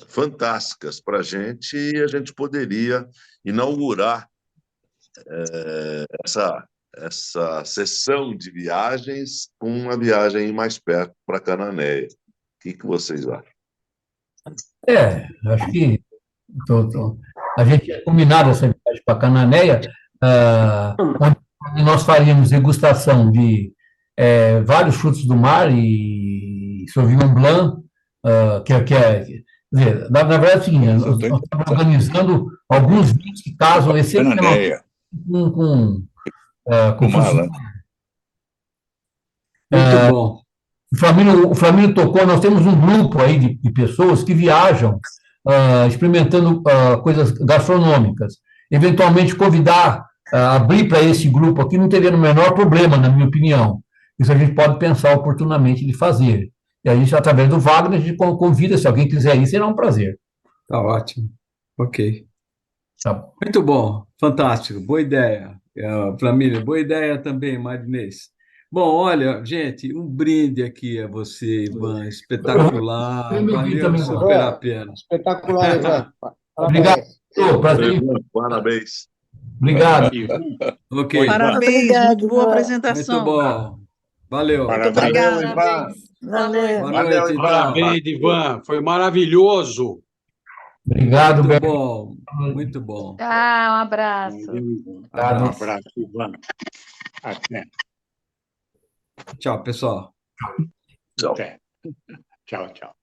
fantásticas para a gente e a gente poderia inaugurar essa sessão de viagens com uma viagem mais perto para Cananéia. O que vocês acham? Acho que a gente tinha combinado essa viagem para Cananéia, onde nós faríamos degustação de vários frutos do mar e Sauvignon Blanc, quer dizer, na verdade é o seguinte, nós estamos organizando alguns vinhos que casam excepcionalmente com frutos do mar. Muito bom. O Flamínio tocou, nós temos um grupo aí de pessoas que viajam experimentando coisas gastronômicas. Eventualmente convidar, abrir para esse grupo aqui não teria o menor problema, na minha opinião. Isso a gente pode pensar oportunamente de fazer. E a gente, através do Wagner, a gente convida, se alguém quiser ir, será um prazer. Tá ótimo. Ok. Tá. Muito bom, fantástico, boa ideia, Flamínia, boa ideia também, Marinês. Bom, olha, gente, um brinde aqui a você, Ivan, espetacular, Eu me vi valeu também, super a pena. Espetacular, Ivan. Obrigado. Parabéns. Prazer. Parabéns. Obrigado. Ok, Parabéns, muito boa muito apresentação. bom, valeu. Parabéns. Valeu, Ivan. Parabéns. Boa noite. Boa noite, então. Parabéns, Ivan. Foi maravilhoso. Obrigado, Muito Beto. bom, muito bom. Ah, um abraço. Valeu, Ivan. Um Abraço. abraço, Ivan. Até. Tchau, pessoal. Tchau. Até. Tchau, tchau.